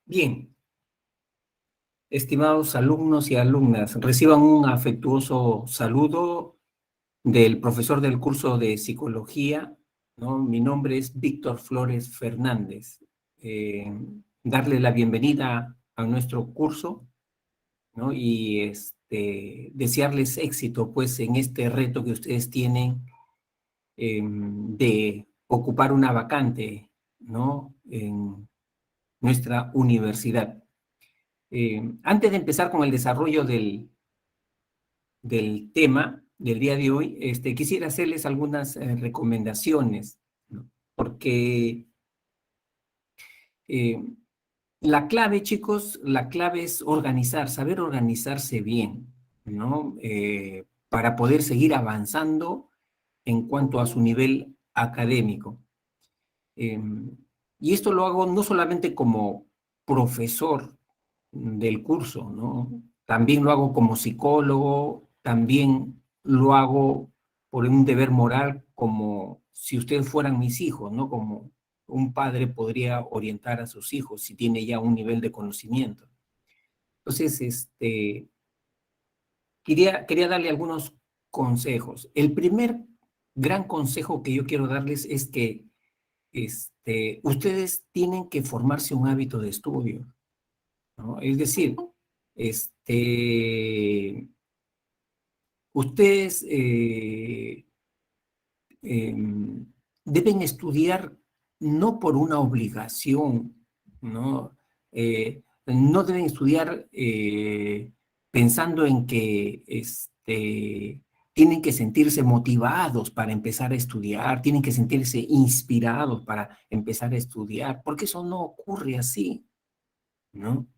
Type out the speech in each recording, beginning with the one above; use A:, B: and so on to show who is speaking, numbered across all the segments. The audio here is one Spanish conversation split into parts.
A: Bien, estimados alumnos y alumnas, reciban un afectuoso saludo del profesor del curso de psicología, ¿no? Mi nombre es Víctor Flores Fernández. Eh, Darle la bienvenida a nuestro curso, ¿no? Y desearles éxito, pues, en este reto que ustedes tienen de ocupar una vacante, ¿no? En nuestra universidad. Antes de empezar con el desarrollo del tema del día de hoy, quisiera hacerles algunas recomendaciones, ¿no? Porque eh, la clave, chicos, la clave es organizar, saber organizarse bien, ¿no? Para poder seguir avanzando en cuanto a su nivel académico. Eh, y esto lo hago no solamente como profesor del curso, ¿no? También lo hago como psicólogo, también lo hago por un deber moral, como si ustedes fueran mis hijos, ¿no? Como un padre podría orientar a sus hijos si tiene ya un nivel de conocimiento. Entonces, quería darle algunos consejos. El primer gran consejo que yo quiero darles es que ustedes tienen que formarse un hábito de estudio, ¿no? Es decir, ustedes eh, deben estudiar no por una obligación, ¿no? No deben estudiar pensando en que tienen que sentirse motivados para empezar a estudiar, tienen que sentirse inspirados para empezar a estudiar, porque eso no ocurre así, ¿no?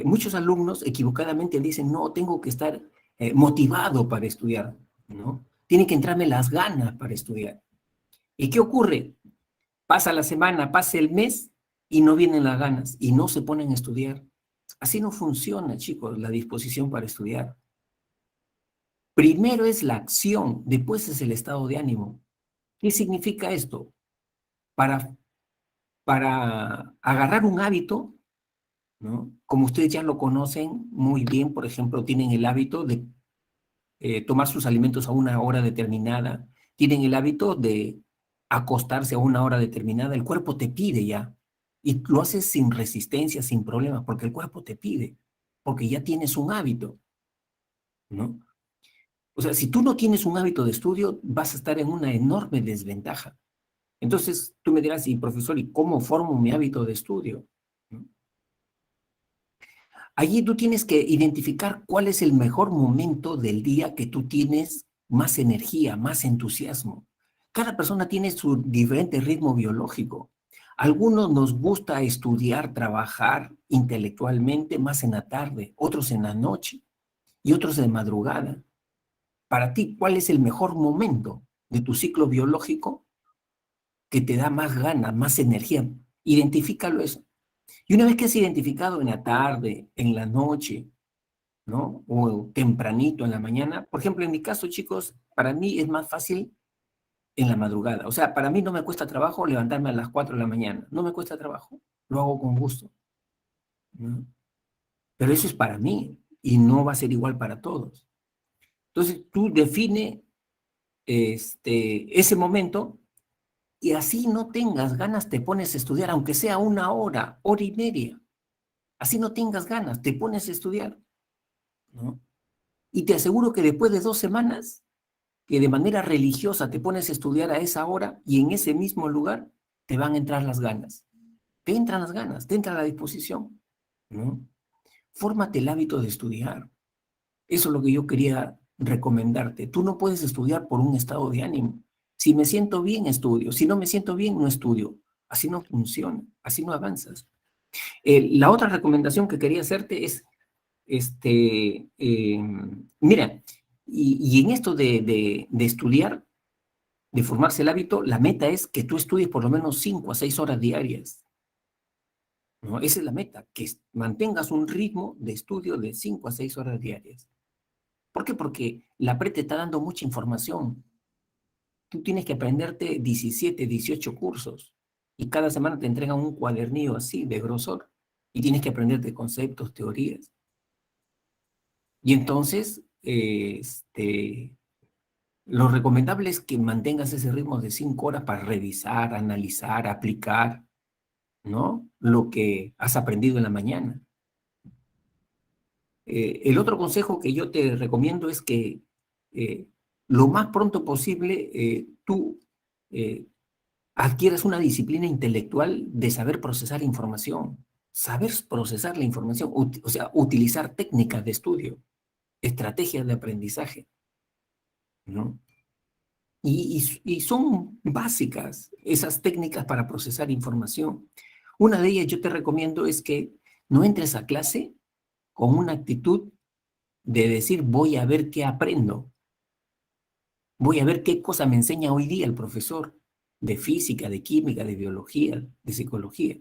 A: Muchos alumnos equivocadamente dicen, no, tengo que estar motivado para estudiar, ¿no? Tienen que entrarme las ganas para estudiar. ¿Y qué ocurre? Pasa la semana, pasa el mes y no vienen las ganas y no se ponen a estudiar. Así no funciona, chicos, la disposición para estudiar. Primero es la acción, después es el estado de ánimo. ¿Qué significa esto? Para, para agarrar un hábito, ¿no? Como ustedes ya lo conocen muy bien, por ejemplo, tienen el hábito de tomar sus alimentos a una hora determinada, tienen el hábito de acostarse a una hora determinada, el cuerpo te pide ya, y lo haces sin resistencia, sin problema, porque el cuerpo te pide, porque ya tienes un hábito, ¿no? O sea, si tú no tienes un hábito de estudio, vas a estar en una enorme desventaja. Entonces, tú me dirás, y profesor, ¿y cómo formo mi hábito de estudio? ¿No? Allí tú tienes que identificar cuál es el mejor momento del día que tú tienes más energía, más entusiasmo. Cada persona tiene su diferente ritmo biológico. Algunos nos gusta estudiar, trabajar intelectualmente más en la tarde, otros en la noche y otros de madrugada. Para ti, ¿cuál es el mejor momento de tu ciclo biológico que te da más ganas, más energía? Identifícalo eso. Y una vez que has identificado en la tarde, en la noche, ¿no? O tempranito en la mañana. Por ejemplo, en mi caso, chicos, para mí es más fácil en la madrugada. O sea, para mí no me cuesta trabajo levantarme a las 4 de la mañana. No me cuesta trabajo. Lo hago con gusto, ¿no? Pero eso es para mí y no va a ser igual para todos. Entonces, tú define ese momento y así no tengas ganas, te pones a estudiar, aunque sea una hora, hora y media. Así no tengas ganas, te pones a estudiar, ¿no? Y te aseguro que después de 2 semanas que de manera religiosa te pones a estudiar a esa hora y en ese mismo lugar te van a entrar las ganas. Te entran las ganas, te entra la disposición, ¿no? Fórmate el hábito de estudiar. Eso es lo que yo quería recomendarte. Tú no puedes estudiar por un estado de ánimo. Si me siento bien, estudio. Si no me siento bien, no estudio. Así no funciona, así no avanzas. La otra recomendación que quería hacerte es, mira, y en esto de estudiar, de formarse el hábito, la meta es que tú estudies por lo menos 5 a 6 horas diarias, ¿no? Esa es la meta, que mantengas un ritmo de estudio de 5 a 6 horas diarias. ¿Por qué? Porque la PRE te está dando mucha información. Tú tienes que aprenderte 17, 18 cursos y cada semana te entregan un cuadernillo así de grosor. y tienes que aprenderte conceptos, teorías. Y entonces, lo recomendable es que mantengas ese ritmo de 5 horas para revisar, analizar, aplicar, ¿no? Lo que has aprendido en la mañana. El otro consejo que yo te recomiendo es que lo más pronto posible tú adquieras una disciplina intelectual de saber procesar información, saber procesar la información, o sea, utilizar técnicas de estudio, estrategias de aprendizaje, ¿no? Y son básicas esas técnicas para procesar información. Una de ellas yo te recomiendo es que no entres a clase con una actitud de decir voy a ver qué aprendo, voy a ver qué cosa me enseña hoy día el profesor de física, de química, de biología, de psicología.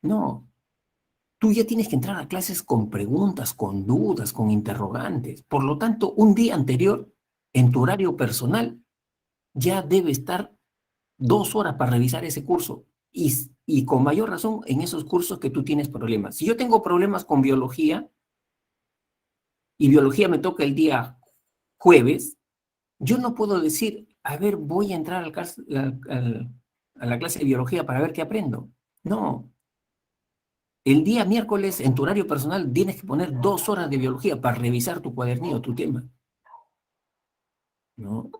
A: No, tú ya tienes que entrar a clases con preguntas, con dudas, con interrogantes. Por lo tanto, un día anterior, en tu horario personal, ya debe estar 2 horas para revisar ese curso. Y con mayor razón en esos cursos que tú tienes problemas. Si yo tengo problemas con biología y biología me toca el día jueves, yo no puedo decir, a ver, voy a entrar a la clase de biología para ver qué aprendo. No, el día miércoles en tu horario personal tienes que poner 2 horas de biología para revisar tu cuadernillo, tu tema, ¿no?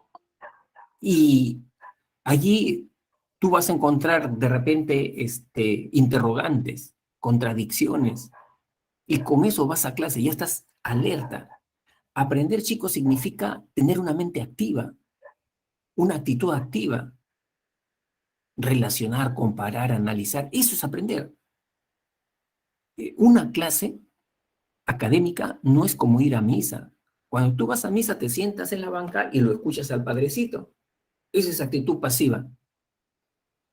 A: Y allí tú vas a encontrar de repente interrogantes, contradicciones, y con eso vas a clase, ya estás alerta. Aprender, chicos, significa tener una mente activa, una actitud activa, relacionar, comparar, analizar, eso es aprender. Una clase académica no es como ir a misa. Cuando tú vas a misa te sientas en la banca y lo escuchas al padrecito. Esa es actitud pasiva,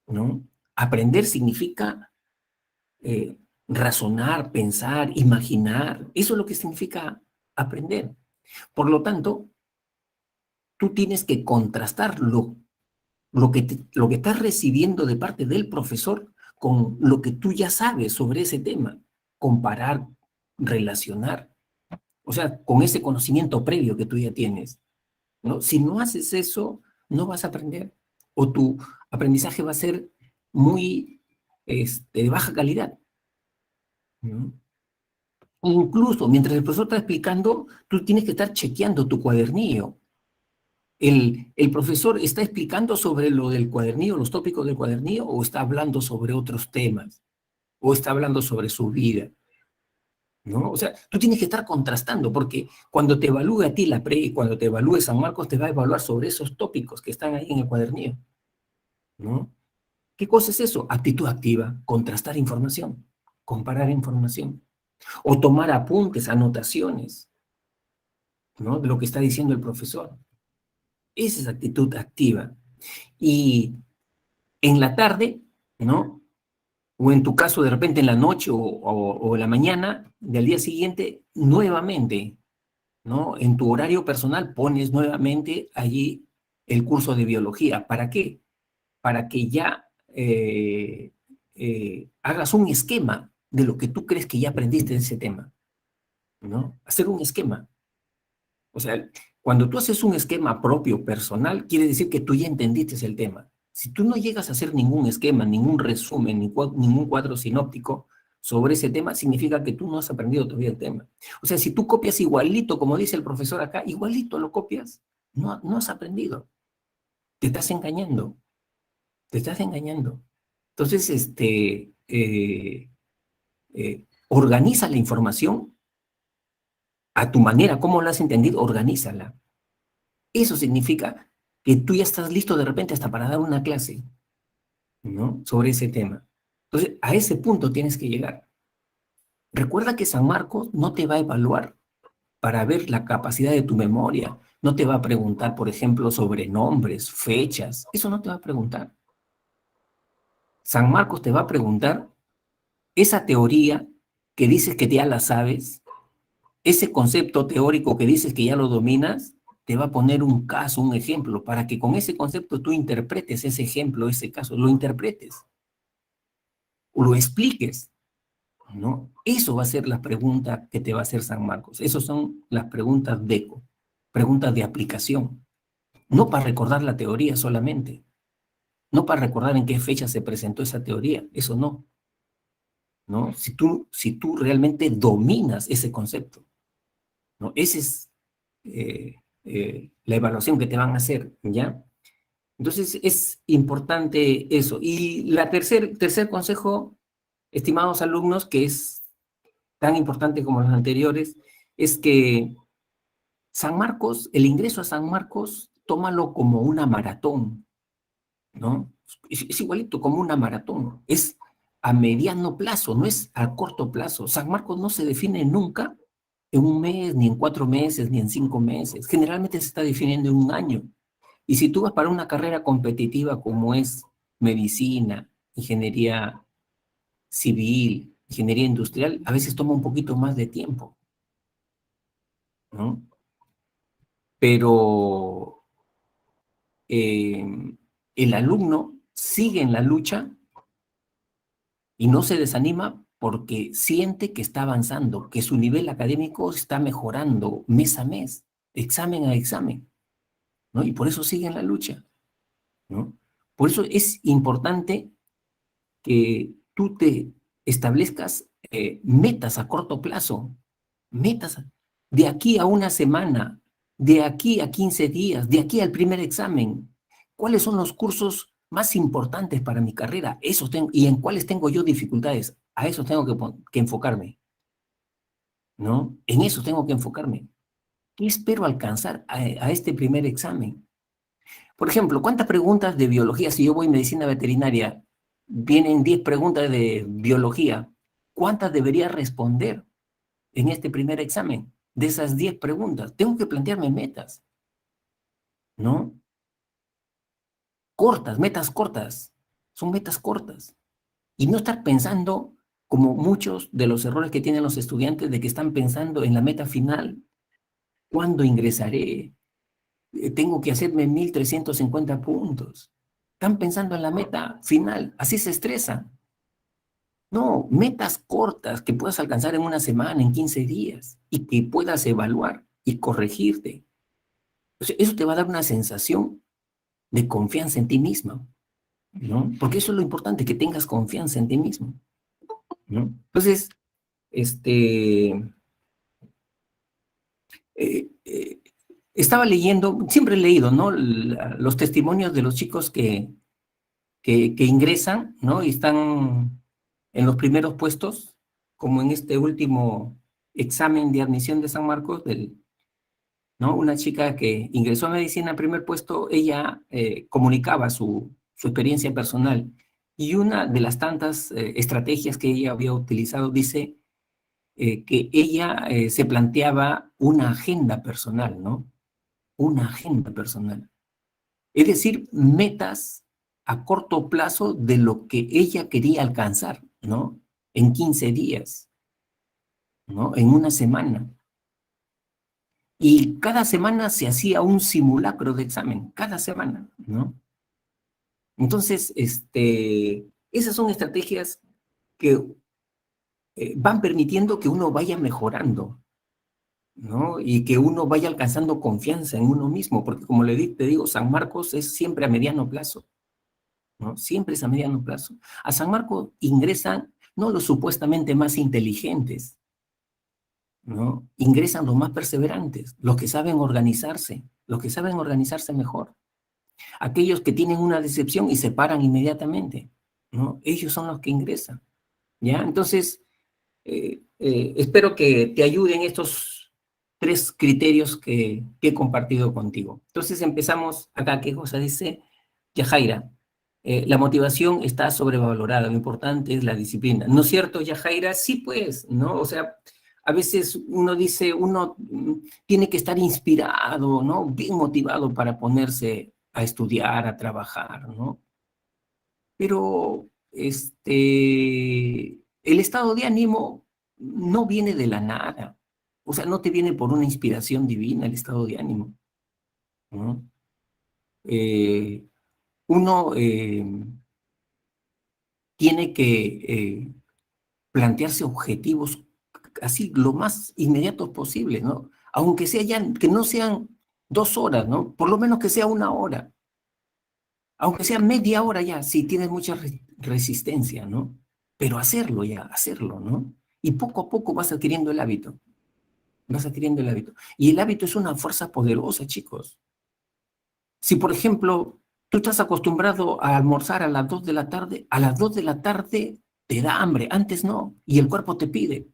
A: ¿no? Aprender significa eh, razonar, pensar, imaginar. Eso es lo que significa aprender. Por lo tanto, tú tienes que contrastar lo que estás recibiendo de parte del profesor con lo que tú ya sabes sobre ese tema. Comparar, relacionar. O sea, con ese conocimiento previo que tú ya tienes, ¿no? Si no haces eso, no vas a aprender. O tu aprendizaje va a ser muy de baja calidad, ¿no? Incluso mientras el profesor está explicando, tú tienes que estar chequeando tu cuadernillo. El profesor está explicando sobre lo del cuadernillo, los tópicos del cuadernillo, o está hablando sobre otros temas, o está hablando sobre su vida, ¿no? O sea, tú tienes que estar contrastando, porque cuando te evalúe a ti la pre y cuando te evalúe San Marcos, te va a evaluar sobre esos tópicos que están ahí en el cuadernillo, ¿no? ¿Qué cosa es eso? Actitud activa, contrastar información, comparar información, o tomar apuntes, anotaciones, ¿no? De lo que está diciendo el profesor. Esa es actitud activa. Y en la tarde, ¿no? O en tu caso, de repente en la noche o en la mañana del día siguiente, nuevamente, ¿no? En tu horario personal pones nuevamente allí el curso de biología. ¿Para qué? Para que ya hagas un esquema de lo que tú crees que ya aprendiste de ese tema, ¿no? Hacer un esquema. O sea, cuando tú haces un esquema propio, personal, quiere decir que tú ya entendiste el tema. Si tú no llegas a hacer ningún esquema, ningún resumen, ningún cuadro sinóptico sobre ese tema, significa que tú no has aprendido todavía el tema. O sea, si tú copias igualito, como dice el profesor acá, igualito lo copias, no has aprendido. Te estás engañando, te estás engañando. Entonces, organiza la información a tu manera, ¿cómo la has entendido? Organízala. Eso significa que tú ya estás listo de repente hasta para dar una clase, ¿no? Sobre ese tema. Entonces, a ese punto tienes que llegar. Recuerda que San Marcos no te va a evaluar para ver la capacidad de tu memoria. No te va a preguntar, por ejemplo, sobre nombres, fechas. Eso no te va a preguntar. San Marcos te va a preguntar esa teoría que dices que ya la sabes, ese concepto teórico que dices que ya lo dominas, te va a poner un caso, un ejemplo, para que con ese concepto tú interpretes ese ejemplo, ese caso, lo interpretes, o lo expliques, ¿no? Eso va a ser la pregunta que te va a hacer San Marcos. Esas son las preguntas DECO, preguntas de aplicación. No para recordar la teoría solamente, no para recordar en qué fecha se presentó esa teoría, eso no, ¿no? Si tú realmente dominas ese concepto, ¿no? Esa es la evaluación que te van a hacer, ¿ya? Entonces es importante eso. Y la tercer consejo, estimados alumnos, que es tan importante como los anteriores, es que San Marcos, el ingreso a San Marcos, tómalo como una maratón, ¿no? Es igualito como una maratón, es a mediano plazo, no es a corto plazo. San Marcos no se define nunca en un mes, ni en 4 meses, ni en 5 meses. Generalmente se está definiendo en un año. Y si tú vas para una carrera competitiva como es medicina, ingeniería civil, ingeniería industrial, a veces toma un poquito más de tiempo, ¿no? Pero el alumno sigue en la lucha y no se desanima porque siente que está avanzando, que su nivel académico está mejorando mes a mes, examen a examen, ¿no? Y por eso sigue en la lucha, ¿no? Por eso es importante que tú te establezcas metas a corto plazo, metas de aquí a una semana, de aquí a 15 días, de aquí al primer examen. ¿Cuáles son los cursos más importantes para mi carrera? Esos tengo, y en cuáles tengo yo dificultades. A eso tengo que enfocarme, ¿no? En eso tengo que enfocarme. ¿Qué espero alcanzar a este primer examen? Por ejemplo, ¿cuántas preguntas de biología? Si yo voy a medicina veterinaria, vienen 10 preguntas de biología. ¿Cuántas debería responder en este primer examen? De esas 10 preguntas, tengo que plantearme metas, ¿no? Cortas, metas cortas. Son metas cortas. Y no estar pensando, como muchos de los errores que tienen los estudiantes, de que están pensando en la meta final. ¿Cuándo ingresaré? Tengo que hacerme 1350 puntos. Están pensando en la meta final, así se estresan. No, metas cortas que puedas alcanzar en una semana, en 15 días, y que puedas evaluar y corregirte. O sea, eso te va a dar una sensación de confianza en ti mismo, ¿no? Porque eso es lo importante, que tengas confianza en ti mismo, ¿no? Entonces, este, eh, eh, estaba leyendo, siempre he leído, ¿no? Los testimonios de los chicos que ingresan, ¿no? Y están en los primeros puestos, como en este último examen de admisión de San Marcos, ¿no? Una chica que ingresó a medicina en primer puesto, ella comunicaba su experiencia personal. Y una de las tantas estrategias que ella había utilizado dice que ella se planteaba una agenda personal, ¿no? Una agenda personal. Es decir, metas a corto plazo de lo que ella quería alcanzar, ¿no? En 15 días, ¿no? En una semana. Y cada semana se hacía un simulacro de examen, cada semana, ¿no? Entonces, esas son estrategias que van permitiendo que uno vaya mejorando, ¿no? Y que uno vaya alcanzando confianza en uno mismo, porque como te digo, San Marcos es siempre a mediano plazo, ¿no? Siempre es a mediano plazo. A San Marcos ingresan no los supuestamente más inteligentes, ¿no? Ingresan los más perseverantes, los que saben organizarse mejor. Aquellos que tienen una decepción y se paran inmediatamente, ¿no? Ellos son los que ingresan, ¿ya? Entonces, espero que te ayuden estos 3 criterios que he compartido contigo. Entonces empezamos acá, ¿qué cosa dice Yajaira? La motivación está sobrevalorada, lo importante es la disciplina. ¿No es cierto, Yajaira? Sí, pues, ¿no? O sea, a veces uno dice, uno tiene que estar inspirado, ¿no? Bien motivado para ponerse a estudiar, a trabajar, ¿no? Pero el estado de ánimo no viene de la nada. O sea, no te viene por una inspiración divina el estado de ánimo, ¿no? Eh, uno tiene que plantearse objetivos así lo más inmediatos posible, ¿no? Aunque que no sean 2 horas, ¿no? Por lo menos que sea 1 hora. Aunque sea media hora ya, si tienes mucha resistencia, ¿no? Pero hacerlo ya, hacerlo, ¿no? Y poco a poco vas adquiriendo el hábito. Vas adquiriendo el hábito. Y el hábito es una fuerza poderosa, chicos. Si, por ejemplo, tú estás acostumbrado a almorzar a las 2 de la tarde, a las 2 de la tarde te da hambre, antes no, y el cuerpo te pide.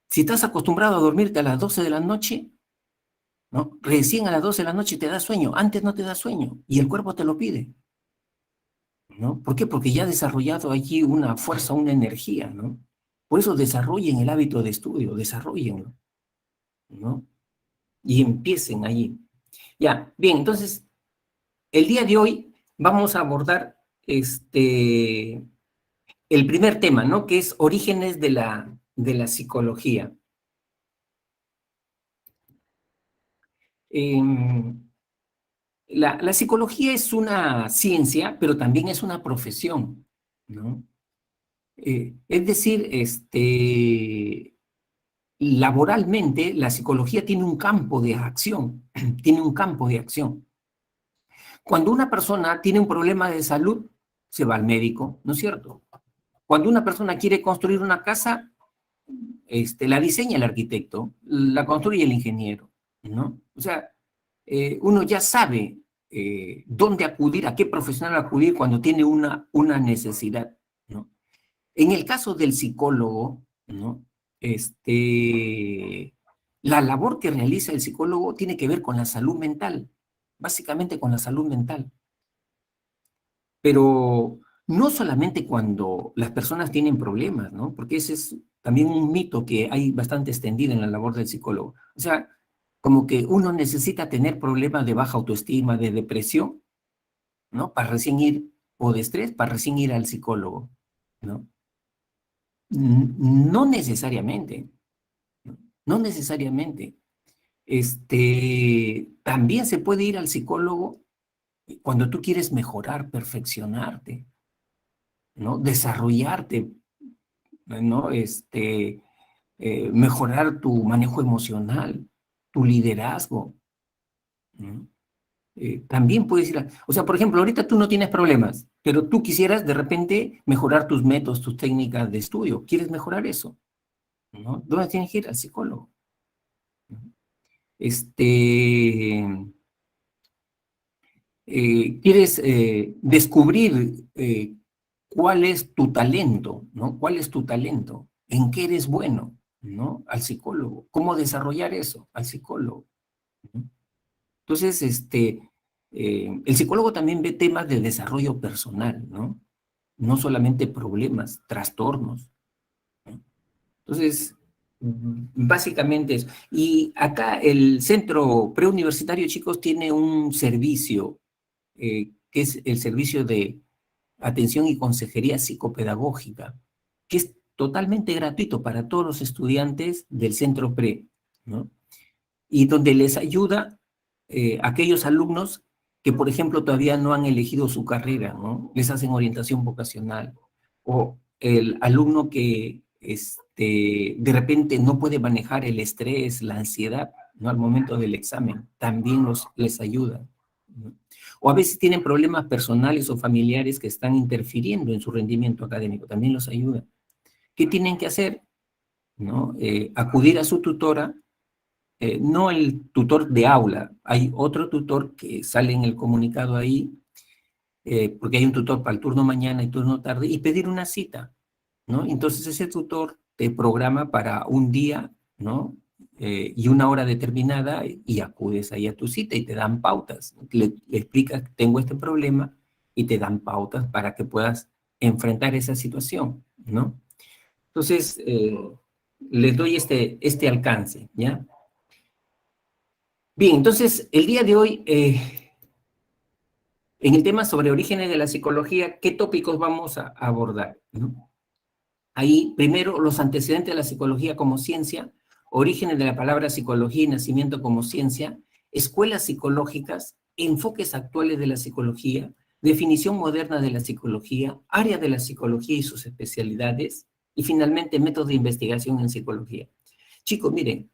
A: Si estás acostumbrado a dormirte a las 12 de la noche, ¿no? Recién a las 12 de la noche te da sueño, antes no te da sueño, y el cuerpo te lo pide, ¿no? ¿Por qué? Porque ya ha desarrollado allí una fuerza, una energía, ¿no? Por eso desarrollen el hábito de estudio, desarrollenlo, ¿no? Y empiecen allí. Ya, bien, entonces, el día de hoy vamos a abordar el primer tema, ¿no? Que es orígenes de la psicología. La psicología es una ciencia, pero también es una profesión, ¿no? Es decir, laboralmente la psicología tiene un campo de acción, tiene un campo de acción. Cuando una persona tiene un problema de salud, se va al médico, ¿no es cierto? Cuando una persona quiere construir una casa, la diseña el arquitecto, la construye el ingeniero, ¿no? O sea, uno ya sabe dónde acudir, a qué profesional acudir cuando tiene una necesidad, ¿no? En el caso del psicólogo, ¿no? La labor que realiza el psicólogo tiene que ver con la salud mental, básicamente con la salud mental. Pero no solamente cuando las personas tienen problemas, ¿no? Porque ese es también un mito que hay bastante extendido en la labor del psicólogo. O sea, como que uno necesita tener problemas de baja autoestima, de depresión, ¿no? Para recién ir, o de estrés, para recién ir al psicólogo, ¿no? No necesariamente, ¿no? No necesariamente. También se puede ir al psicólogo cuando tú quieres mejorar, perfeccionarte, ¿no? Desarrollarte, ¿no? Mejorar tu manejo emocional, tu liderazgo, ¿no? También puedes ir o sea, por ejemplo, ahorita tú no tienes problemas, pero tú quisieras de repente mejorar tus métodos, tus técnicas de estudio. ¿Quieres mejorar eso? ¿No? ¿Dónde tienes que ir? Al psicólogo. ¿No? Este, Quieres descubrir cuál es tu talento, ¿no? ¿Cuál es tu talento? ¿En qué eres bueno? ¿No? Al psicólogo. ¿Cómo desarrollar eso? Al psicólogo. ¿No? Entonces, el psicólogo también ve temas de desarrollo personal, ¿no? No solamente problemas, trastornos, ¿no? Entonces, básicamente eso. Y acá el centro preuniversitario, chicos, tiene un servicio, que es el servicio de atención y consejería psicopedagógica, que es totalmente gratuito para todos los estudiantes del centro pre, ¿no? Y donde les ayuda a aquellos alumnos que, por ejemplo, todavía no han elegido su carrera, ¿no? Les hacen orientación vocacional. O el alumno que de repente no puede manejar el estrés, la ansiedad, ¿no? Al momento del examen, también les ayuda, ¿no? O a veces tienen problemas personales o familiares que están interfiriendo en su rendimiento académico, también los ayuda. ¿Qué tienen que hacer? ¿No? Acudir a su tutora, no el tutor de aula, hay otro tutor que sale en el comunicado ahí, porque hay un tutor para el turno mañana y turno tarde, y pedir una cita, ¿no? Entonces ese tutor te programa para un día, ¿no? Y una hora determinada, y acudes ahí a tu cita y te dan pautas. Le explicas, tengo este problema, y te dan pautas para que puedas enfrentar esa situación, ¿no? Entonces, les doy este alcance, ¿ya? Bien, entonces, el día de hoy, en el tema sobre orígenes de la psicología, ¿qué tópicos vamos a abordar? ¿No? Ahí, primero, los antecedentes de la psicología como ciencia, orígenes de la palabra psicología y nacimiento como ciencia, escuelas psicológicas, enfoques actuales de la psicología, definición moderna de la psicología, área de la psicología y sus especialidades, Y finalmente, métodos de investigación en psicología. Chicos, miren,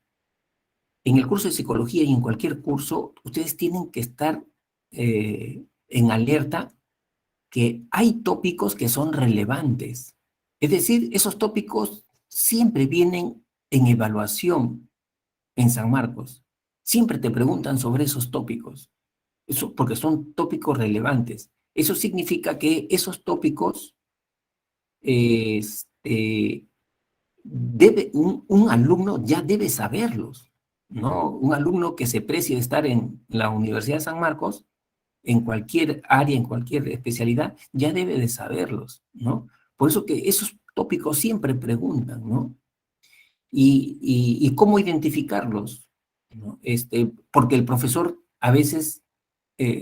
A: en el curso de psicología y en cualquier curso, ustedes tienen que estar en alerta que hay tópicos que son relevantes. Es decir, esos tópicos siempre vienen en evaluación en San Marcos. Siempre te preguntan sobre esos tópicos, eso, porque son tópicos relevantes. Eso significa que esos tópicos, este, un alumno ya debe saberlos, ¿no? Un alumno que se precie de estar en la Universidad de San Marcos, en cualquier área, en cualquier especialidad, ya debe de saberlos, ¿no? Por eso que esos tópicos siempre preguntan, ¿no? Y cómo identificarlos, ¿no? Porque el profesor a veces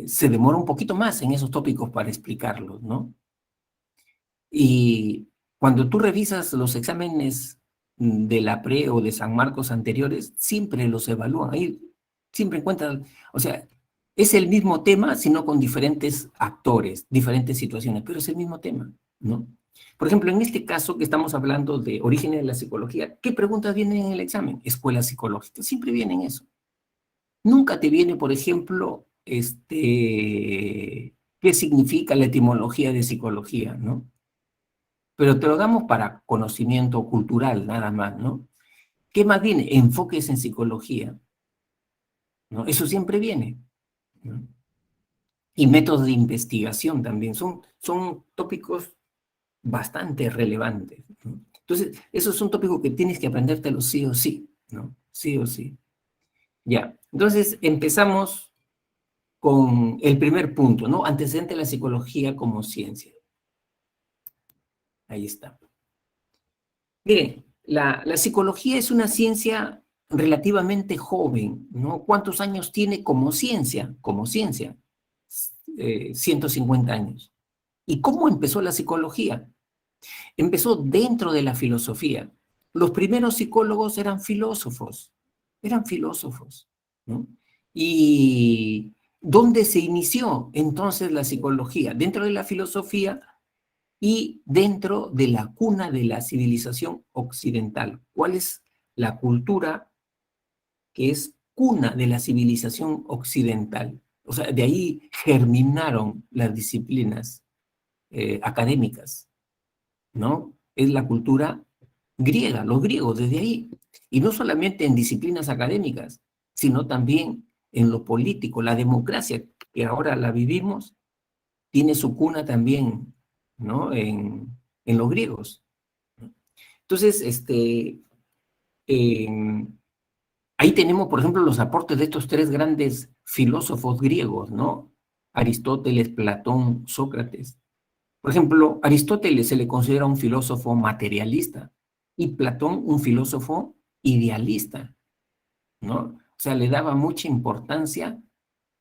A: se demora un poquito más en esos tópicos para explicarlos, ¿no? Y cuando tú revisas los exámenes de la pre o de San Marcos anteriores, siempre los evalúan. Ahí siempre encuentran, o sea, es el mismo tema, sino con diferentes actores, diferentes situaciones, pero es el mismo tema, ¿no? Por ejemplo, en este caso que estamos hablando de orígenes de la psicología, ¿qué preguntas vienen en el examen? Escuela psicológica, siempre vienen eso. Nunca te viene, por ejemplo, ¿qué significa la etimología de psicología, no? Pero te lo damos para conocimiento cultural, nada más, ¿no? ¿Qué más viene? Enfoques en psicología, ¿no? Eso siempre viene, ¿no? Y métodos de investigación también, son tópicos bastante relevantes, ¿no? Entonces, esos son tópicos que tienes que aprendértelo sí o sí, ¿no? Sí o sí. Ya, entonces empezamos con el primer punto, ¿no? Antecedente de la psicología como ciencia. Ahí está. Miren, la psicología es una ciencia relativamente joven, ¿no? ¿Cuántos años tiene como ciencia? Como ciencia, 150 años. ¿Y cómo empezó la psicología? Empezó dentro de la filosofía. Los primeros psicólogos eran filósofos, ¿no? ¿Y dónde se inició entonces la psicología? Dentro de la filosofía y dentro de la cuna de la civilización occidental. ¿Cuál es la cultura que es cuna de la civilización occidental? O sea, de ahí germinaron las disciplinas académicas, ¿no? Es la cultura griega, los griegos, desde ahí. Y no solamente en disciplinas académicas, sino también en lo político. La democracia, que ahora la vivimos, tiene su cuna también, ¿no? En los griegos. Entonces, eh, ahí tenemos, por ejemplo, los aportes de estos tres grandes filósofos griegos, ¿no? Aristóteles, Platón, Sócrates. Por ejemplo, Aristóteles se le considera un filósofo materialista y Platón un filósofo idealista, ¿no? O sea, le daba mucha importancia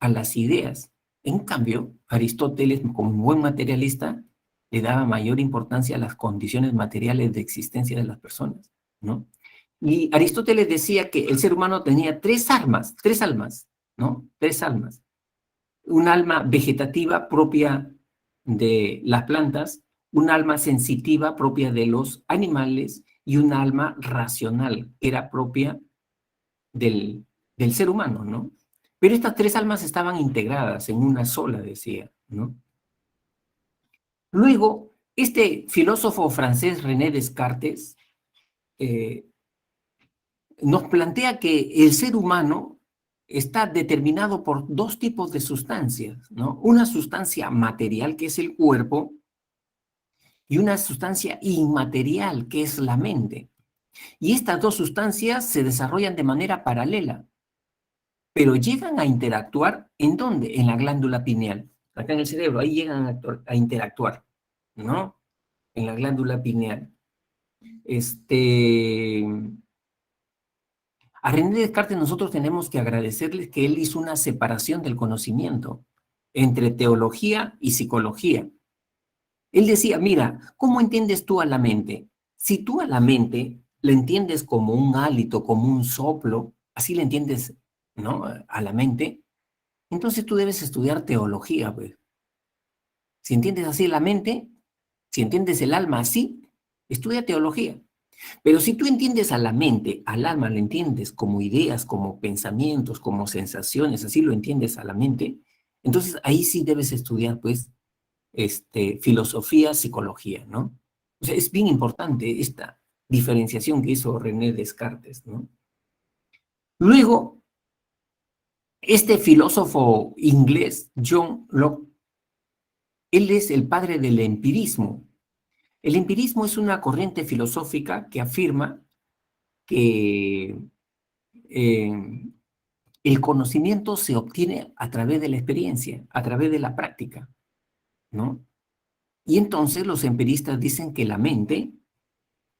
A: a las ideas. En cambio, Aristóteles, como un buen materialista, le daba mayor importancia a las condiciones materiales de existencia de las personas, ¿no? Y Aristóteles decía que el ser humano tenía tres almas, ¿no? Tres almas. Un alma vegetativa propia de las plantas, un alma sensitiva propia de los animales y un alma racional, que era propia del ser humano, ¿no? Pero estas tres almas estaban integradas en una sola, decía, ¿no? Luego, este filósofo francés René Descartes eh, nos plantea que el ser humano está determinado por dos tipos de sustancias, ¿no? Una sustancia material, que es el cuerpo, y una sustancia inmaterial, que es la mente. Y estas dos sustancias se desarrollan de manera paralela, pero llegan a interactuar, ¿en dónde? En la glándula pineal, acá en el cerebro, ahí llegan a interactuar, ¿no? En la glándula pineal. A René Descartes nosotros tenemos que agradecerle que él hizo una separación del conocimiento entre teología y psicología. Él decía, mira, ¿cómo entiendes tú a la mente? Si tú a la mente la entiendes como un hálito, como un soplo, así la entiendes, ¿no? A la mente, entonces tú debes estudiar teología, pues. Si entiendes así la mente, si entiendes el alma así, estudia teología. Pero si tú entiendes a la mente, al alma, lo entiendes como ideas, como pensamientos, como sensaciones, así lo entiendes a la mente, entonces ahí sí debes estudiar, pues, filosofía, psicología, ¿no? O sea, es bien importante esta diferenciación que hizo René Descartes, ¿no? Luego, este filósofo inglés, John Locke, él es el padre del empirismo. El empirismo es una corriente filosófica que afirma que eh, el conocimiento se obtiene a través de la experiencia, a través de la práctica, ¿no? Y entonces los empiristas dicen que la mente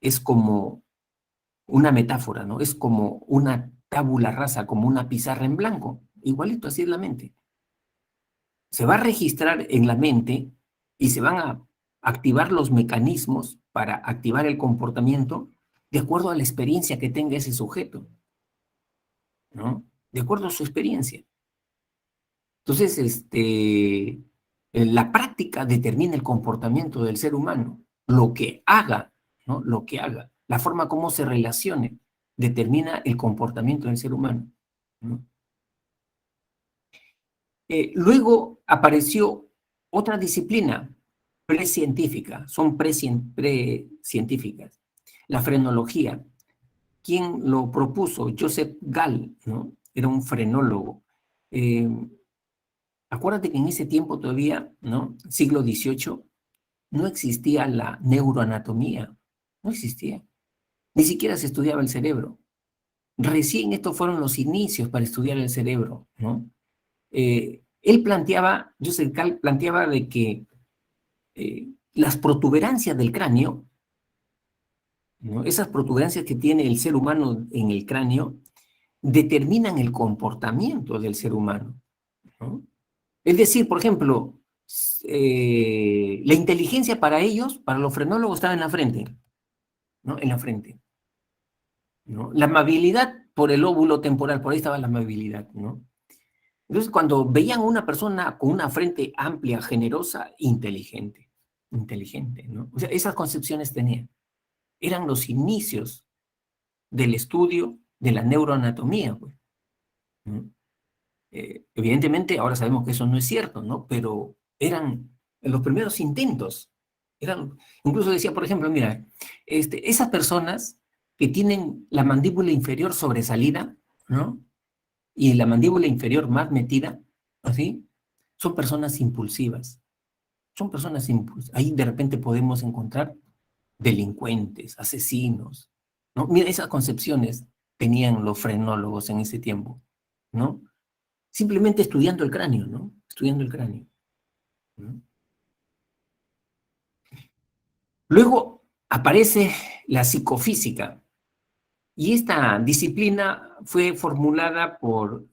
A: es como una metáfora, ¿no? Es como una tabula rasa, como una pizarra en blanco. Igualito así es la mente. Se va a registrar en la mente y se van a activar los mecanismos para activar el comportamiento de acuerdo a la experiencia que tenga ese sujeto, ¿no? De acuerdo a su experiencia. Entonces, la práctica determina el comportamiento del ser humano. Lo que haga, ¿no? Lo que haga, la forma como se relacione, determina el comportamiento del ser humano, ¿no? Luego apareció otra disciplina precientífica, son precientíficas, la frenología. ¿Quién lo propuso? Joseph Gall, ¿no? Era un frenólogo. Eh, Acuérdate que en ese tiempo todavía, ¿no? Siglo XVIII, no existía la neuroanatomía, no existía. Ni siquiera se estudiaba el cerebro. Recién estos fueron los inicios para estudiar el cerebro, ¿no? Él planteaba, Joseph Gall planteaba de que las protuberancias del cráneo, ¿no? Esas protuberancias que tiene el ser humano en el cráneo, determinan el comportamiento del ser humano, ¿no? Es decir, por ejemplo, la inteligencia para ellos, para los frenólogos, estaba en la frente, ¿no? En la frente, ¿no? La amabilidad por el óvulo temporal, por ahí estaba la amabilidad, ¿no? Entonces, cuando veían a una persona con una frente amplia, generosa, inteligente, ¿no? O sea, esas concepciones tenían. Eran los inicios del estudio de la neuroanatomía, pues, ¿no? Evidentemente, ahora sabemos que eso no es cierto, ¿no? Pero eran los primeros intentos. Incluso decía, por ejemplo, mira, esas personas que tienen la mandíbula inferior sobresalida, ¿no? Y la mandíbula inferior más metida, ¿así? Son personas impulsivas. Son personas impulsivas. Ahí de repente podemos encontrar delincuentes, asesinos, ¿no? Mira, esas concepciones tenían los frenólogos en ese tiempo, ¿no? Simplemente estudiando el cráneo, ¿no? Estudiando el cráneo, ¿no? Luego aparece la psicofísica, y esta disciplina fue formulada por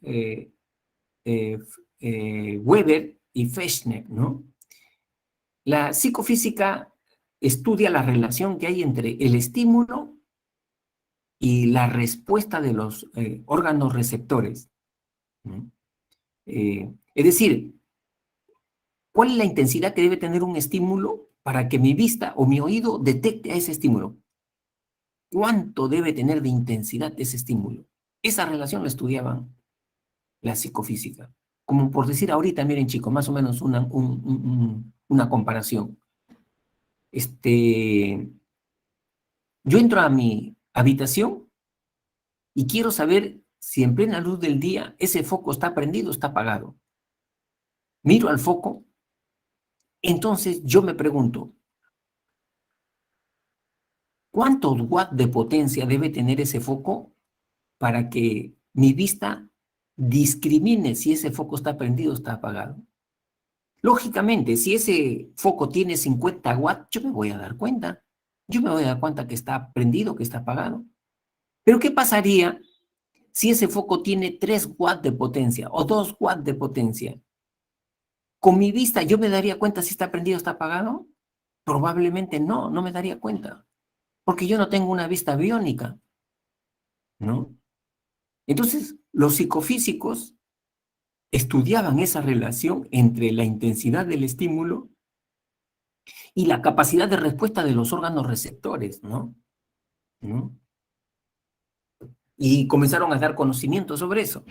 A: Weber y Fechner, ¿no? La psicofísica estudia la relación que hay entre el estímulo y la respuesta de los órganos receptores, ¿no? Es decir, ¿cuál es la intensidad que debe tener un estímulo para que mi vista o mi oído detecte a ese estímulo? ¿Cuánto debe tener de intensidad ese estímulo? Esa relación la estudiaban la psicofísica. Como por decir ahorita, miren chicos, más o menos una comparación. Yo entro a mi habitación y quiero saber si en plena luz del día ese foco está prendido o está apagado. Miro al foco, entonces yo me pregunto, ¿cuántos watts de potencia debe tener ese foco para que mi vista discrimine si ese foco está prendido o está apagado? Lógicamente, si ese foco tiene 50 watts, yo me voy a dar cuenta. Yo me voy a dar cuenta que está prendido, que está apagado. Pero ¿qué pasaría si ese foco tiene 3 watts de potencia o 2 watts de potencia? ¿Con mi vista yo me daría cuenta si está prendido o está apagado? Probablemente no, no me daría cuenta, porque yo no tengo una vista biónica, ¿no? Entonces, los psicofísicos estudiaban esa relación entre la intensidad del estímulo y la capacidad de respuesta de los órganos receptores, ¿no? ¿No? Y comenzaron a dar conocimiento sobre eso.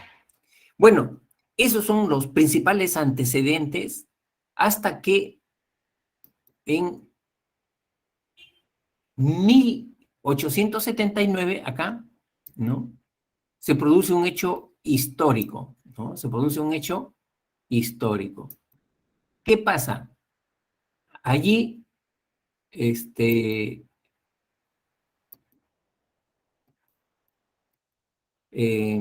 A: Bueno, esos son los principales antecedentes hasta que en 1879, acá, ¿no? Se produce un hecho histórico, ¿no? Se produce un hecho histórico. ¿Qué pasa? Allí, este, eh,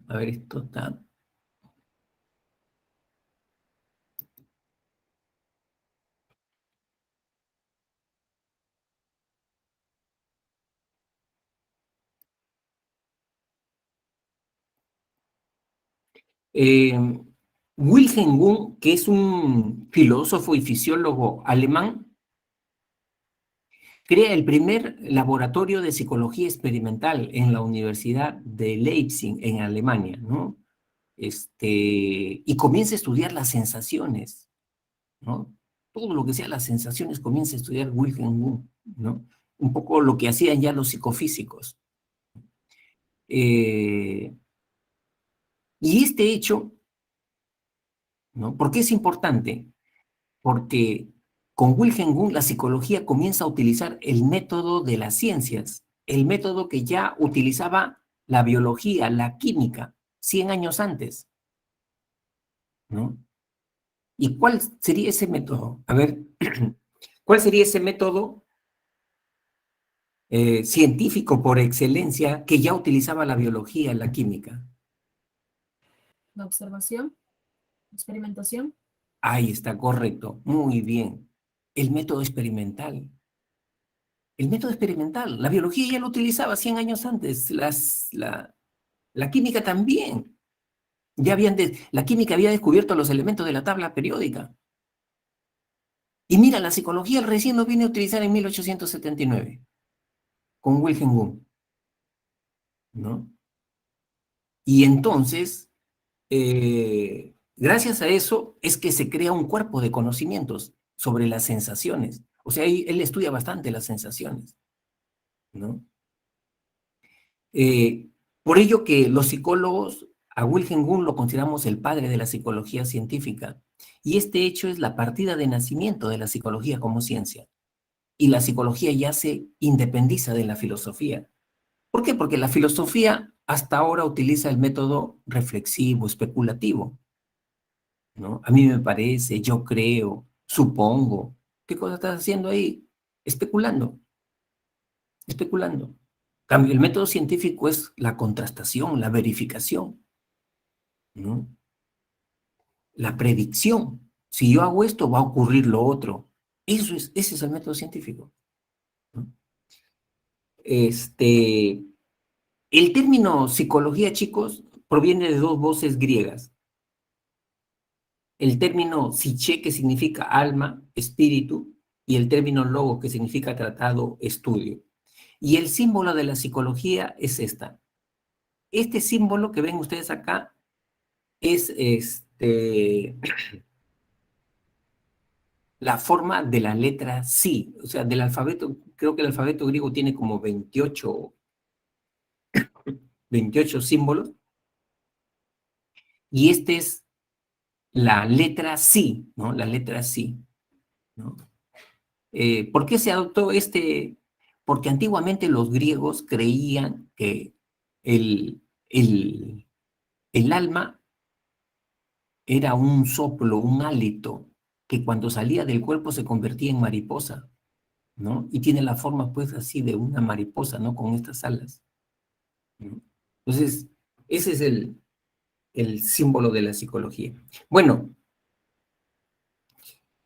A: a ver, esto está... Wilhelm Wundt, que es un filósofo y fisiólogo alemán, crea el primer laboratorio de psicología experimental en la Universidad de Leipzig, en Alemania, ¿no? Y comienza a estudiar las sensaciones, ¿no? Todo lo que sea las sensaciones comienza a estudiar Wilhelm Wundt, ¿no? Un poco lo que hacían ya los psicofísicos. Y este hecho, ¿no? ¿Por qué es importante? Porque con Wilhelm Wundt la psicología comienza a utilizar el método de las ciencias, el método que ya utilizaba la biología, la química, 100 años antes, ¿no? ¿Y cuál sería ese método? A ver, ¿cuál sería ese método científico por excelencia que ya utilizaba la biología, la química?
B: La observación, experimentación.
A: Ahí está, correcto, muy bien. El método experimental. El método experimental. La biología ya lo utilizaba 100 años antes, la química también. La química había descubierto los elementos de la tabla periódica. Y mira, la psicología recién lo viene a utilizar en 1879, con Wilhelm Wundt, ¿no? Y entonces, gracias a eso, es que se crea un cuerpo de conocimientos sobre las sensaciones. O sea, él estudia bastante las sensaciones, ¿no? Eh, por ello que los psicólogos, a Wilhelm Wundt lo consideramos el padre de la psicología científica, y este hecho es la partida de nacimiento de la psicología como ciencia. Y la psicología ya se independiza de la filosofía. ¿Por qué? Porque la filosofía hasta ahora utiliza el método reflexivo, especulativo, ¿no? A mí me parece, yo creo, supongo. ¿Qué cosa estás haciendo ahí? Especulando, especulando. En cambio, el método científico es la contrastación, la verificación, ¿no? La predicción. Si yo hago esto, va a ocurrir lo otro. Ese es el método científico, ¿no? El término psicología, chicos, proviene de dos voces griegas. El término psiche, que significa alma, espíritu, y el término logo, que significa tratado, estudio. Y el símbolo de la psicología es esta. Este símbolo que ven ustedes acá es la forma de la letra psi, o sea, del alfabeto. Creo que el alfabeto griego tiene como 28 símbolos, y este es la letra psi, ¿no? La letra psi, ¿no? ¿Por qué se adoptó este? Porque antiguamente los griegos creían que el, el, el alma era un soplo, un hálito, que cuando salía del cuerpo se convertía en mariposa, ¿no? Y tiene la forma, pues, así de una mariposa, ¿no? Con estas alas, ¿no? Entonces, ese es el símbolo de la psicología. Bueno,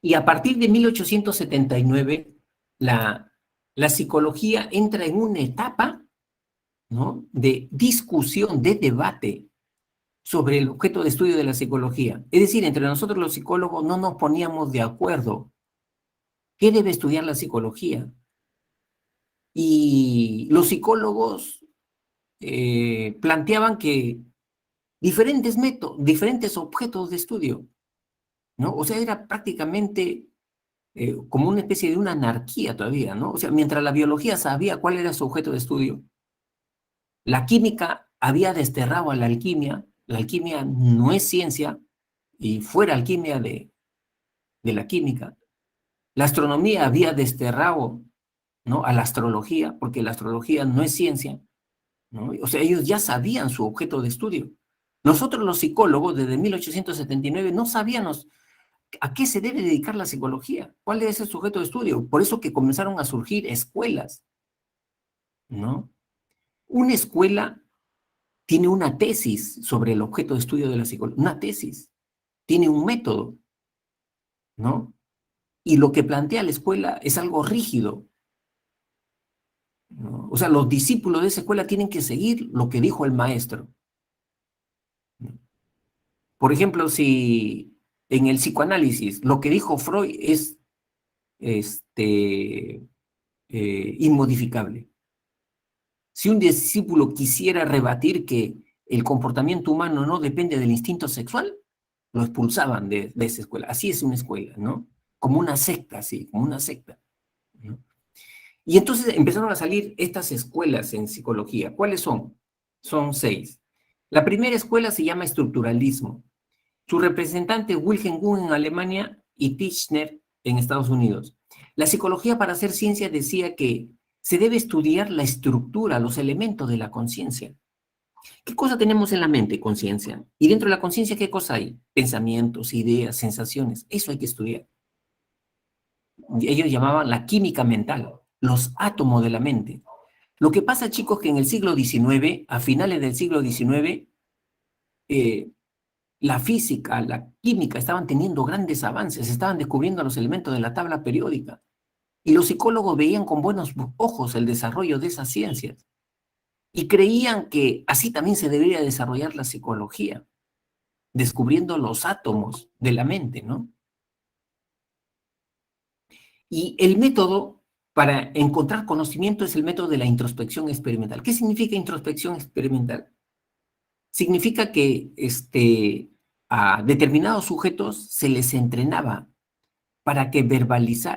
A: y a partir de 1879, la psicología entra en una etapa, ¿no? De discusión, de debate sobre el objeto de estudio de la psicología. Es decir, entre nosotros los psicólogos no nos poníamos de acuerdo. ¿Qué debe estudiar la psicología? Y los psicólogos planteaban que diferentes métodos, diferentes objetos de estudio. ¿no? O sea, era prácticamente como una especie de una anarquía todavía, ¿no? O sea, mientras la biología sabía cuál era su objeto de estudio, la química había desterrado a la alquimia no es ciencia, y fuera alquimia de la química. La astronomía había desterrado, ¿no?, a la astrología, porque la astrología no es ciencia, ¿no? O sea, ellos ya sabían su objeto de estudio. Nosotros los psicólogos, desde 1879, no sabíamos a qué se debe dedicar la psicología, cuál es el sujeto de estudio. Por eso que comenzaron a surgir escuelas, ¿no? Una escuela tiene una tesis sobre el objeto de estudio de la psicología, una tesis, tiene un método, ¿no? Y lo que plantea la escuela es algo rígido, ¿no? O sea, los discípulos de esa escuela tienen que seguir lo que dijo el maestro, ¿no? Por ejemplo, si en el psicoanálisis lo que dijo Freud es inmodificable. Si un discípulo quisiera rebatir que el comportamiento humano no depende del instinto sexual, lo expulsaban de esa escuela. Así es una escuela, ¿no? Como una secta, sí, como una secta, ¿no? Y entonces empezaron a salir estas escuelas en psicología. ¿Cuáles son? Son 6. La primera escuela se llama estructuralismo. Su representante Wilhelm Wundt en Alemania y Titchener en Estados Unidos. La psicología para hacer ciencia decía que se debe estudiar la estructura, los elementos de la conciencia. ¿Qué cosa tenemos en la mente? Conciencia. Y dentro de la conciencia, ¿qué cosa hay? Pensamientos, ideas, sensaciones. Eso hay que estudiar. Ellos llamaban la química mental, los átomos de la mente. Lo que pasa, chicos, que en el siglo XIX, a finales del siglo XIX, la física, la química estaban teniendo grandes avances, estaban descubriendo los elementos de la tabla periódica. Y los psicólogos veían con buenos ojos el desarrollo de esas ciencias. Y creían que así también se debería desarrollar la psicología, descubriendo los átomos de la mente, ¿no? Y el método para encontrar conocimiento es el método de la introspección experimental. ¿Qué significa introspección experimental? Significa que a determinados sujetos se les entrenaba para que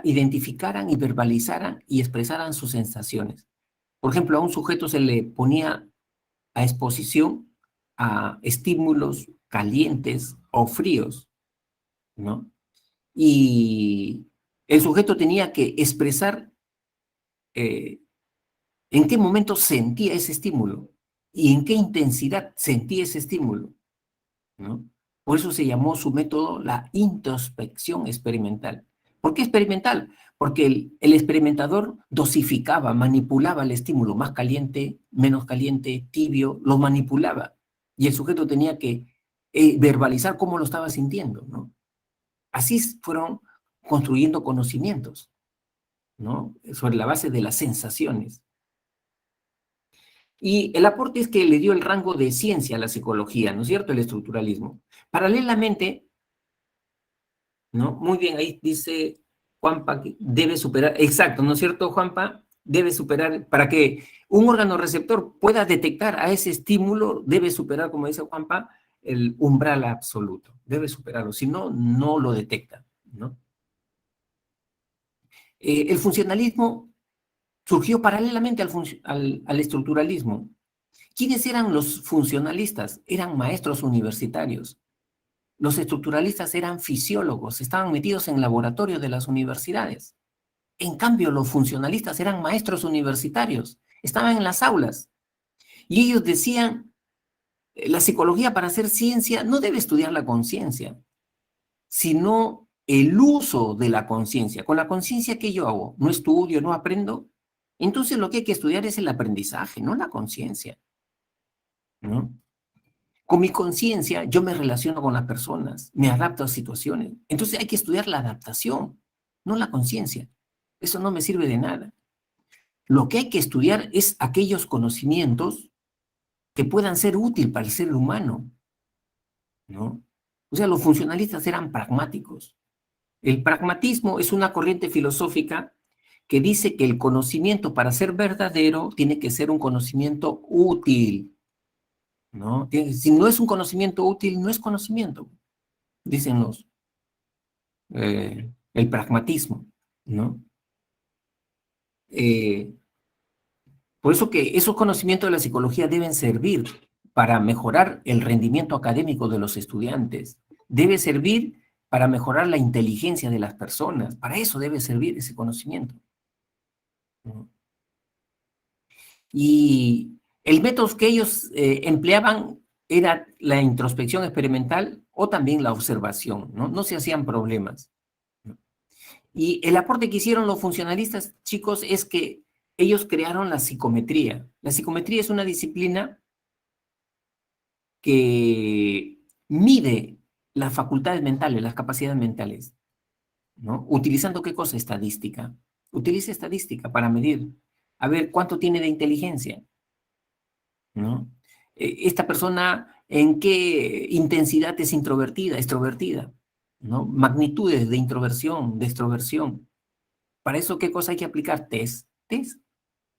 A: identificaran y verbalizaran y expresaran sus sensaciones. Por ejemplo, a un sujeto se le ponía a exposición a estímulos calientes o fríos, ¿no? Y el sujeto tenía que expresar eh, en qué momento sentía ese estímulo y en qué intensidad sentía ese estímulo, ¿no? Por eso se llamó su método la introspección experimental. ¿Por qué experimental? Porque el experimentador dosificaba, manipulaba el estímulo, más caliente, menos caliente, tibio, lo manipulaba. Y el sujeto tenía que verbalizar cómo lo estaba sintiendo, ¿no? Así fueron construyendo conocimientos, ¿no? Sobre la base de las sensaciones. Y el aporte es que le dio el rango de ciencia a la psicología, ¿no es cierto? El estructuralismo. Paralelamente, ¿no? Muy bien, ahí dice Juanpa que debe superar, exacto, ¿no es cierto, Juanpa? Debe superar, para que un órgano receptor pueda detectar a ese estímulo, debe superar, como dice Juanpa, el umbral absoluto, debe superarlo, si no, no lo detecta, ¿no? El funcionalismo surgió paralelamente al estructuralismo. ¿Quiénes eran los funcionalistas? Eran maestros universitarios. Los estructuralistas eran fisiólogos, estaban metidos en laboratorios de las universidades. En cambio, los funcionalistas eran maestros universitarios, estaban en las aulas. Y ellos decían, la psicología para hacer ciencia no debe estudiar la conciencia, sino el uso de la conciencia. Con la conciencia, ¿qué yo hago? No estudio, no aprendo. Entonces lo que hay que estudiar es el aprendizaje, no la conciencia, ¿no? Con mi conciencia, yo me relaciono con las personas, me adapto a situaciones. Entonces hay que estudiar la adaptación, no la conciencia. Eso no me sirve de nada. Lo que hay que estudiar es aquellos conocimientos que puedan ser útiles para el ser humano, ¿no? O sea, los funcionalistas eran pragmáticos. El pragmatismo es una corriente filosófica que dice que el conocimiento para ser verdadero tiene que ser un conocimiento útil, ¿no? Si no es un conocimiento útil, no es conocimiento, dicen el pragmatismo, ¿no? Por eso que esos conocimientos de la psicología deben servir para mejorar el rendimiento académico de los estudiantes, debe servir para mejorar la inteligencia de las personas, para eso debe servir ese conocimiento, ¿no? Y el método que ellos empleaban era la introspección experimental o también la observación, ¿no? No se hacían problemas, ¿no? Y el aporte que hicieron los funcionalistas, chicos, es que ellos crearon la psicometría. La psicometría es una disciplina que mide las facultades mentales, las capacidades mentales, ¿no? ¿Utilizando qué cosa? Estadística. Utiliza estadística para medir, a ver cuánto tiene de inteligencia, ¿no? Esta persona, ¿en qué intensidad es introvertida, extrovertida? ¿No? Magnitudes de introversión, de extroversión. Para eso, ¿qué cosa hay que aplicar? Test,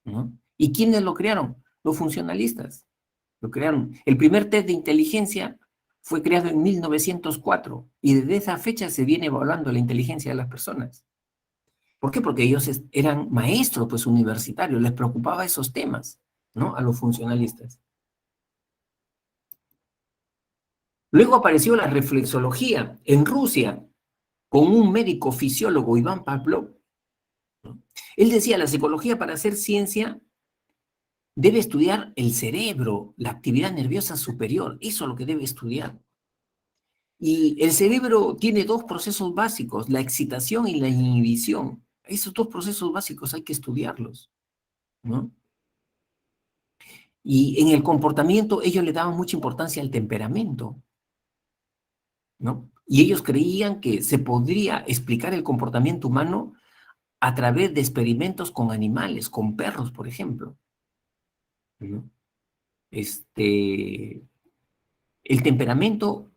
A: ¿no? ¿Y quiénes lo crearon? Los funcionalistas lo crearon. El primer test de inteligencia fue creado en 1904 y desde esa fecha se viene evaluando la inteligencia de las personas. ¿Por qué? Porque ellos eran maestros, pues, universitarios, les preocupaba esos temas, ¿no? A los funcionalistas. Luego apareció la reflexología en Rusia con un médico fisiólogo, Iván Pavlov, ¿no? Él decía, la psicología para hacer ciencia debe estudiar el cerebro, la actividad nerviosa superior, eso es lo que debe estudiar. Y el cerebro tiene dos procesos básicos, la excitación y la inhibición. Esos dos procesos básicos hay que estudiarlos, ¿no? Y en el comportamiento ellos le daban mucha importancia al temperamento, ¿no? Y ellos creían que se podría explicar el comportamiento humano a través de experimentos con animales, con perros, por ejemplo, ¿no? El temperamento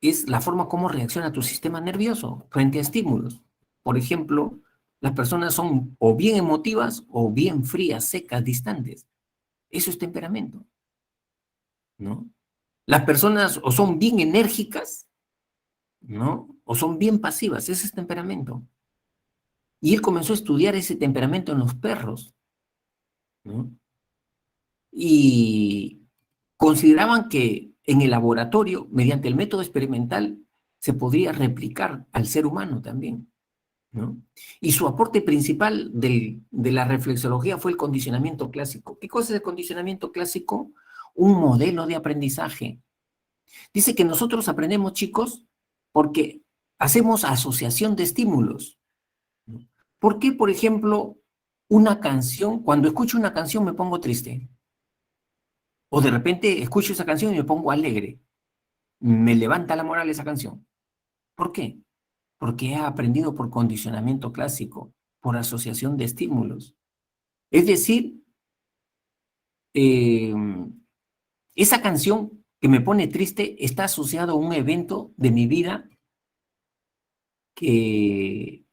A: es la forma como reacciona tu sistema nervioso frente a estímulos. Por ejemplo, las personas son o bien emotivas o bien frías, secas, distantes. Eso es temperamento, ¿no? Las personas o son bien enérgicas, ¿no? O son bien pasivas, ese es temperamento. Y él comenzó a estudiar ese temperamento en los perros, ¿no? Y consideraban que en el laboratorio, mediante el método experimental, se podría replicar al ser humano también, ¿no? Y su aporte principal de la reflexología fue el condicionamiento clásico. ¿Qué cosa es el condicionamiento clásico? Un modelo de aprendizaje. Dice que nosotros aprendemos, chicos, porque hacemos asociación de estímulos, ¿no? ¿Por qué, por ejemplo, una canción, cuando escucho una canción me pongo triste? O de repente escucho esa canción y me pongo alegre. Me levanta la moral esa canción. ¿Por qué? Porque he aprendido por condicionamiento clásico, por asociación de estímulos. Es decir, eh, esa canción que me pone triste está asociada a un evento de mi vida que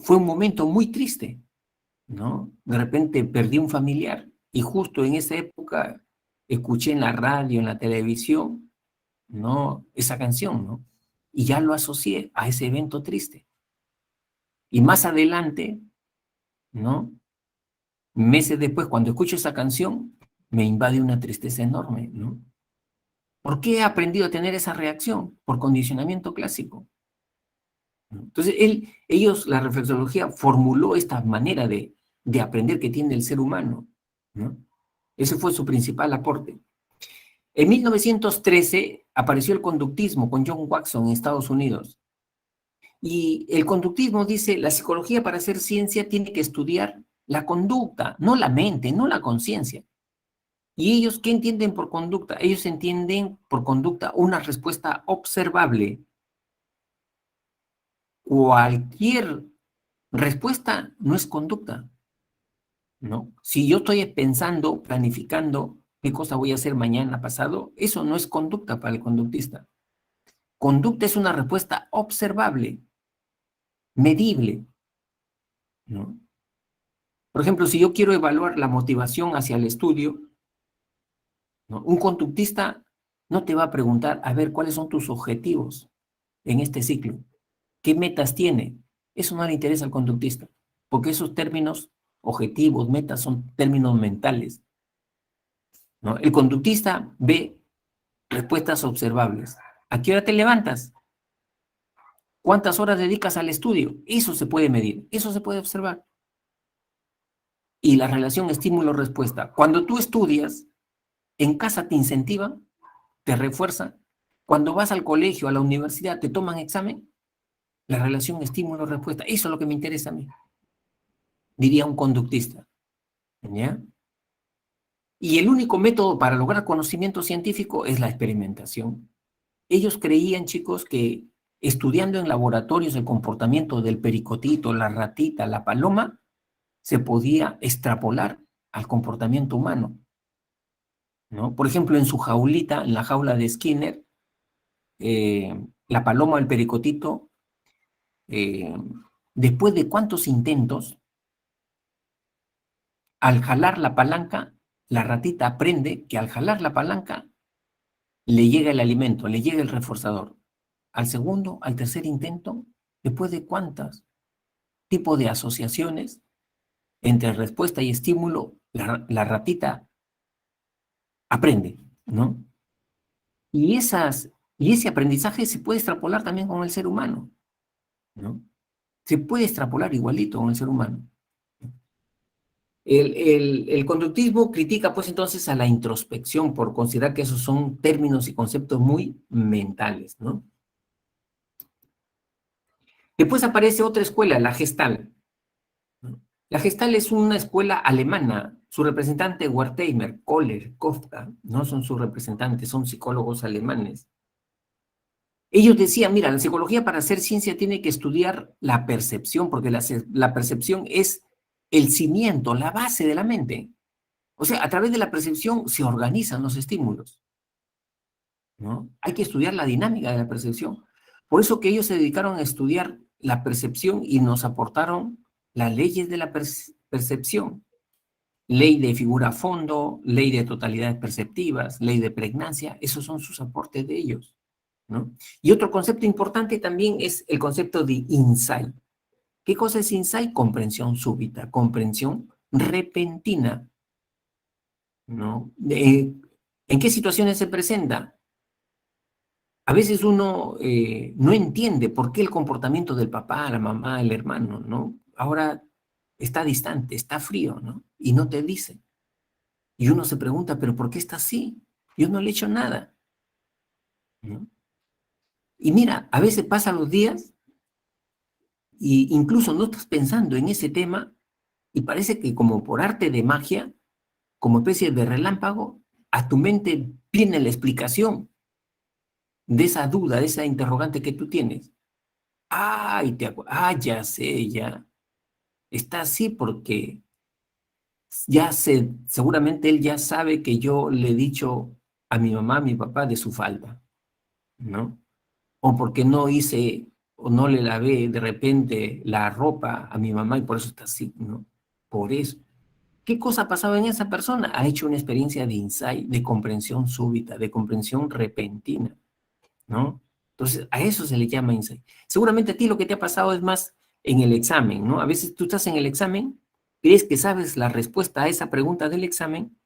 A: fue un momento muy triste, ¿no? De repente perdí un familiar y justo en esa época escuché en la radio, en la televisión, ¿no? Esa canción, ¿no? Y ya lo asocié a ese evento triste. Y más adelante, ¿no? Meses después, cuando escucho esa canción, me invade una tristeza enorme, ¿no? ¿Por qué he aprendido a tener esa reacción? Por condicionamiento clásico, ¿no? Entonces, la reflexología formuló esta manera de aprender que tiene el ser humano, ¿no? Ese fue su principal aporte. En 1913 apareció el conductismo con John Watson en Estados Unidos. Y el conductismo dice, la psicología para hacer ciencia tiene que estudiar la conducta, no la mente, no la conciencia. ¿Y ellos qué entienden por conducta? Ellos entienden por conducta una respuesta observable. Cualquier respuesta no es conducta, ¿no? Si yo estoy pensando, planificando qué cosa voy a hacer mañana, pasado, eso no es conducta para el conductista. Conducta es una respuesta observable, medible, ¿no? Por ejemplo, si yo quiero evaluar la motivación hacia el estudio, ¿no? Un conductista no te va a preguntar, a ver, ¿cuáles son tus objetivos en este ciclo? ¿Qué metas tiene? Eso no le interesa al conductista, porque esos términos, objetivos, metas, son términos mentales, ¿no? El conductista ve respuestas observables. ¿A qué hora te levantas? ¿Cuántas horas dedicas al estudio? Eso se puede medir, eso se puede observar. Y la relación estímulo-respuesta. Cuando tú estudias, en casa te incentivan, te refuerzan. Cuando vas al colegio, a la universidad, te toman examen, la relación estímulo-respuesta. Eso es lo que me interesa a mí, diría un conductista. ¿Ya? Y el único método para lograr conocimiento científico es la experimentación. Ellos creían, chicos, que estudiando en laboratorios el comportamiento del pericotito, la ratita, la paloma, se podía extrapolar al comportamiento humano, ¿no? Por ejemplo, en su jaulita, en la jaula de Skinner, la paloma o el pericotito, eh, después de cuántos intentos, al jalar la palanca, la ratita aprende que al jalar la palanca le llega el alimento, le llega el reforzador. Al segundo, al tercer intento, después de cuántos tipos de asociaciones entre respuesta y estímulo, la ratita aprende, ¿no? Y ese aprendizaje se puede extrapolar también con el ser humano, ¿no? Se puede extrapolar igualito con el ser humano. El conductismo critica pues entonces a la introspección por considerar que esos son términos y conceptos muy mentales, ¿no? Después aparece otra escuela, la Gestalt, ¿no? La Gestalt es una escuela alemana, su representante Wertheimer, Kohler, Kofka, ¿no? Son sus representantes, son psicólogos alemanes. Ellos decían, mira, la psicología para hacer ciencia tiene que estudiar la percepción, porque la percepción es el cimiento, la base de la mente. O sea, a través de la percepción se organizan los estímulos, ¿no? Hay que estudiar la dinámica de la percepción. Por eso que ellos se dedicaron a estudiar la percepción y nos aportaron las leyes de la percepción. Ley de figura a fondo, ley de totalidades perceptivas, ley de pregnancia, esos son sus aportes de ellos, ¿no? Y otro concepto importante también es el concepto de insight. ¿Qué cosa es insight? Comprensión súbita, comprensión repentina, ¿no? ¿En qué situaciones se presenta? A veces uno no entiende por qué el comportamiento del papá, la mamá, el hermano, ¿no? Ahora está distante, está frío, ¿no? Y no te dice. Y uno se pregunta, ¿pero por qué está así? Yo no le he hecho nada, ¿no? Y mira, a veces pasan los días y incluso no estás pensando en ese tema y parece que como por arte de magia, como especie de relámpago, a tu mente viene la explicación de esa duda, de esa interrogante que tú tienes. Ay, ya sé, ya. Está así porque seguramente él ya sabe que yo le he dicho a mi mamá, a mi papá de su falta, ¿no? O porque no hice o no le lavé de repente la ropa a mi mamá y por eso está así, ¿no? Por eso. ¿Qué cosa ha pasado en esa persona? Ha hecho una experiencia de insight, de comprensión súbita, de comprensión repentina, ¿no? Entonces, a eso se le llama insight. Seguramente a ti lo que te ha pasado es más en el examen, ¿no? A veces tú estás en el examen, crees que sabes la respuesta a esa pregunta del examen,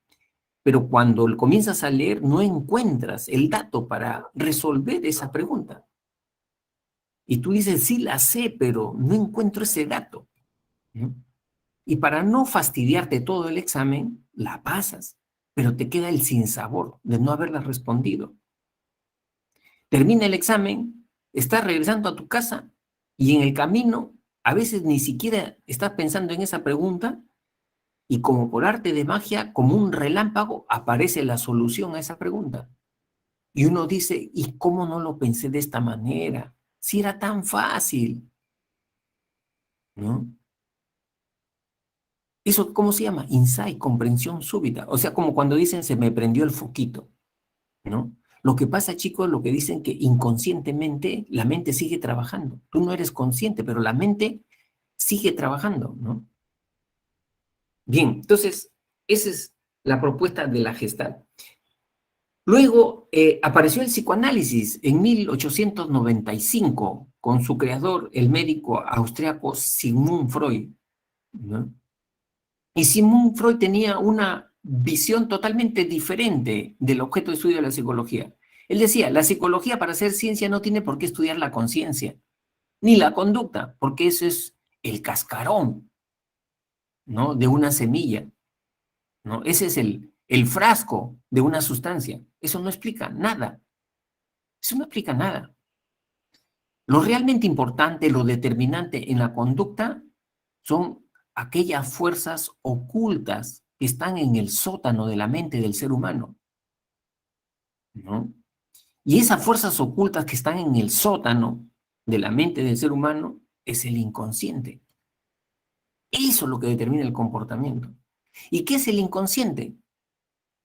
A: pero cuando comienzas a leer no encuentras el dato para resolver esa pregunta. Y tú dices, sí la sé, pero no encuentro ese dato, ¿no? Y para no fastidiarte todo el examen, la pasas, pero te queda el sinsabor de no haberla respondido. Termina el examen, estás regresando a tu casa y en el camino a veces ni siquiera estás pensando en esa pregunta y como por arte de magia, como un relámpago, aparece la solución a esa pregunta. Y uno dice, ¿y cómo no lo pensé de esta manera? Si era tan fácil, ¿no? Eso, ¿cómo se llama? Insight, comprensión súbita. O sea, como cuando dicen, se me prendió el foquito, ¿no? Lo que pasa, chicos, lo que dicen que inconscientemente la mente sigue trabajando. Tú no eres consciente, pero la mente sigue trabajando, ¿no? Bien, entonces, esa es la propuesta de la Gestalt. Luego apareció el psicoanálisis en 1895 con su creador, el médico austriaco Sigmund Freud, ¿no? Y Sigmund Freud tenía una visión totalmente diferente del objeto de estudio de la psicología. Él decía, la psicología para hacer ciencia no tiene por qué estudiar la conciencia, ni la conducta, porque eso es el cascarón, ¿no? De una semilla, ¿no? Ese es el frasco de una sustancia. Eso no explica nada. Eso no explica nada. Lo realmente importante, lo determinante en la conducta son aquellas fuerzas ocultas que están en el sótano de la mente del ser humano, ¿no? Y esas fuerzas ocultas que están en el sótano de la mente del ser humano es el inconsciente. Eso es lo que determina el comportamiento. ¿Y qué es el inconsciente?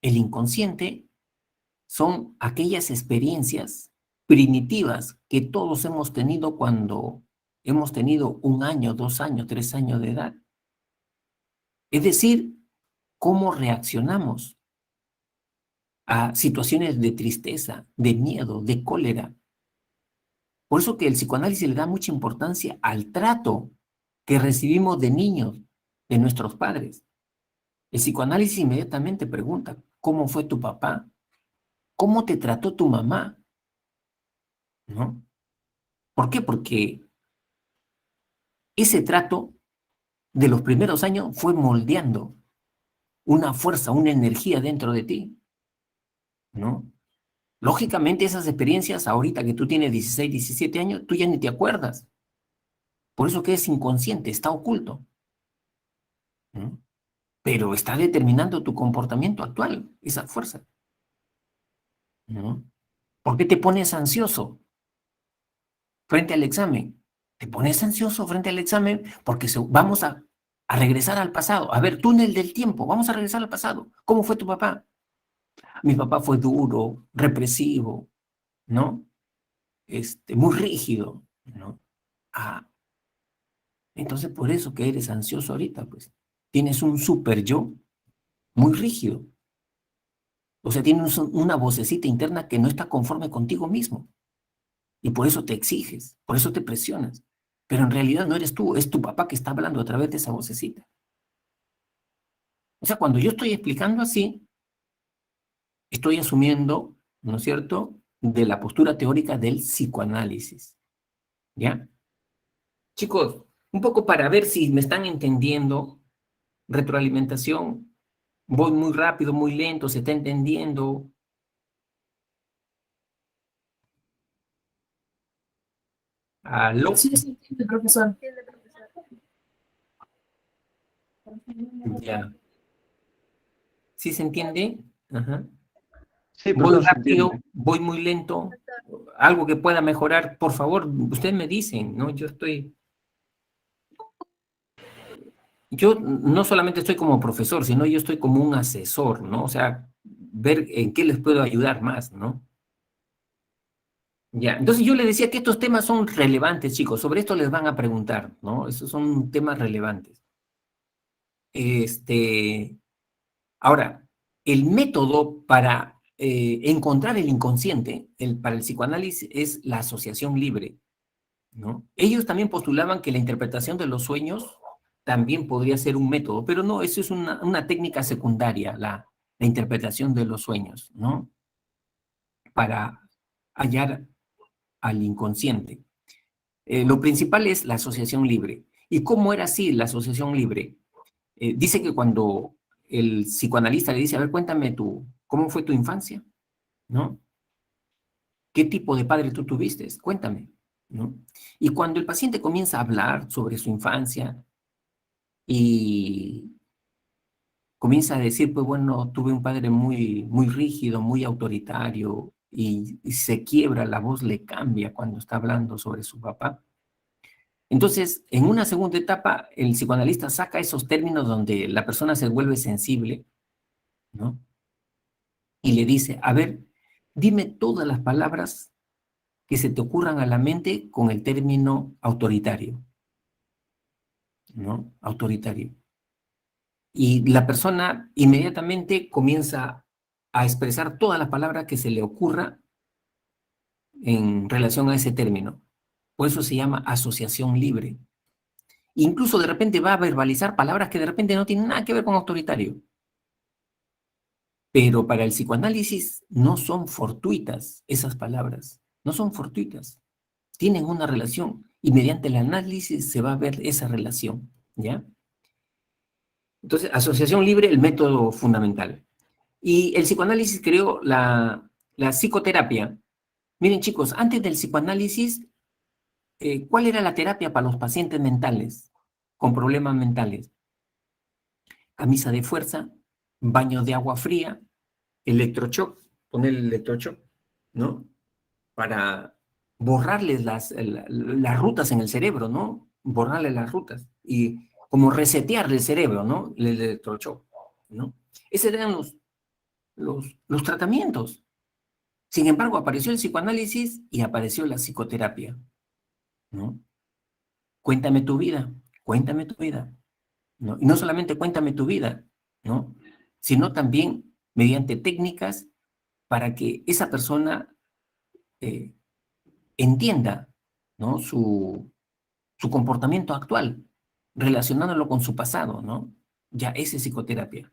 A: El inconsciente son aquellas experiencias primitivas que todos hemos tenido cuando hemos tenido 1 año, 2 años, 3 años de edad. Es decir, cómo reaccionamos a situaciones de tristeza, de miedo, de cólera. Por eso que el psicoanálisis le da mucha importancia al trato que recibimos de niños, de nuestros padres. El psicoanálisis inmediatamente pregunta, ¿cómo fue tu papá? ¿Cómo te trató tu mamá? ¿No? ¿Por qué? Porque ese trato de los primeros años fue moldeando una fuerza, una energía dentro de ti, ¿no? Lógicamente esas experiencias, ahorita que tú tienes 16, 17 años, tú ya ni te acuerdas. Por eso que es inconsciente, está oculto, ¿no? Pero está determinando tu comportamiento actual, esa fuerza, ¿no? ¿Por qué te pones ansioso frente al examen? Te pones ansioso frente al examen porque vamos a regresar al pasado. A ver, túnel del tiempo, vamos a regresar al pasado. ¿Cómo fue tu papá? Mi papá fue duro, represivo, ¿no? Muy rígido, ¿no? Ah, entonces por eso que eres ansioso ahorita, pues. Tienes un super yo muy rígido. O sea, tienes una vocecita interna que no está conforme contigo mismo. Y por eso te exiges, por eso te presionas. Pero en realidad no eres tú, es tu papá que está hablando a través de esa vocecita. O sea, cuando yo estoy explicando así, estoy asumiendo, ¿no es cierto?, de la postura teórica del psicoanálisis. ¿Ya? Chicos, un poco para ver si me están entendiendo, retroalimentación, voy muy rápido, muy lento, se está entendiendo. ¿Aló?
B: Sí, sí, entiende, profesor.
A: Ya. ¿Sí se entiende? Ajá.
C: Sí,
A: Voy
C: profesor, se
A: rápido,
C: entiende.
A: voy muy lento, algo que pueda mejorar, por favor, ustedes me dicen, ¿no? Yo no solamente estoy como profesor, sino yo estoy como un asesor, ¿no? O sea, ver en qué les puedo ayudar más, ¿no? Ya, entonces yo les decía que estos temas son relevantes, chicos, sobre esto les van a preguntar, ¿no? Esos son temas relevantes. Ahora, el método para encontrar el inconsciente, para el psicoanálisis, es la asociación libre, ¿no? Ellos también postulaban que la interpretación de los sueños también podría ser un método, pero no, eso es una técnica secundaria, la interpretación de los sueños, ¿no? Para hallar al inconsciente. Lo principal es la asociación libre. ¿Y cómo era así la asociación libre? Dice que cuando el psicoanalista le dice, a ver, cuéntame ¿cómo fue tu infancia? ¿No? ¿Qué tipo de padre tú tuviste? Cuéntame, ¿no? Y cuando el paciente comienza a hablar sobre su infancia y comienza a decir, pues bueno, tuve un padre muy, muy rígido, muy autoritario, y se quiebra, la voz le cambia cuando está hablando sobre su papá. Entonces, en una segunda etapa, el psicoanalista saca esos términos donde la persona se vuelve sensible, ¿no? Y le dice, a ver, dime todas las palabras que se te ocurran a la mente con el término autoritario, ¿no? Autoritario. Y la persona inmediatamente comienza a expresar todas las palabras que se le ocurra en relación a ese término. Por eso se llama asociación libre. Incluso de repente va a verbalizar palabras que de repente no tienen nada que ver con autoritario. Pero para el psicoanálisis no son fortuitas esas palabras, no son fortuitas. Tienen una relación y mediante el análisis se va a ver esa relación, ¿ya? Entonces, asociación libre, el método fundamental. Y el psicoanálisis creó la psicoterapia. Miren, chicos, antes del psicoanálisis, ¿cuál era la terapia para los pacientes mentales con problemas mentales? Camisa de fuerza, baño de agua fría, electroshock, poner el electroshock, ¿no? Para borrarles las rutas en el cerebro, ¿no? Borrarles las rutas y como resetear el cerebro, ¿no? El electroshock, ¿no? Esos eran los tratamientos. Sin embargo, apareció el psicoanálisis y apareció la psicoterapia, ¿no? Cuéntame tu vida, ¿no? Y no solamente cuéntame tu vida, ¿no? Sino también mediante técnicas para que esa persona eh, entienda, ¿no? Su comportamiento actual, relacionándolo con su pasado, ¿no? Ya esa es psicoterapia.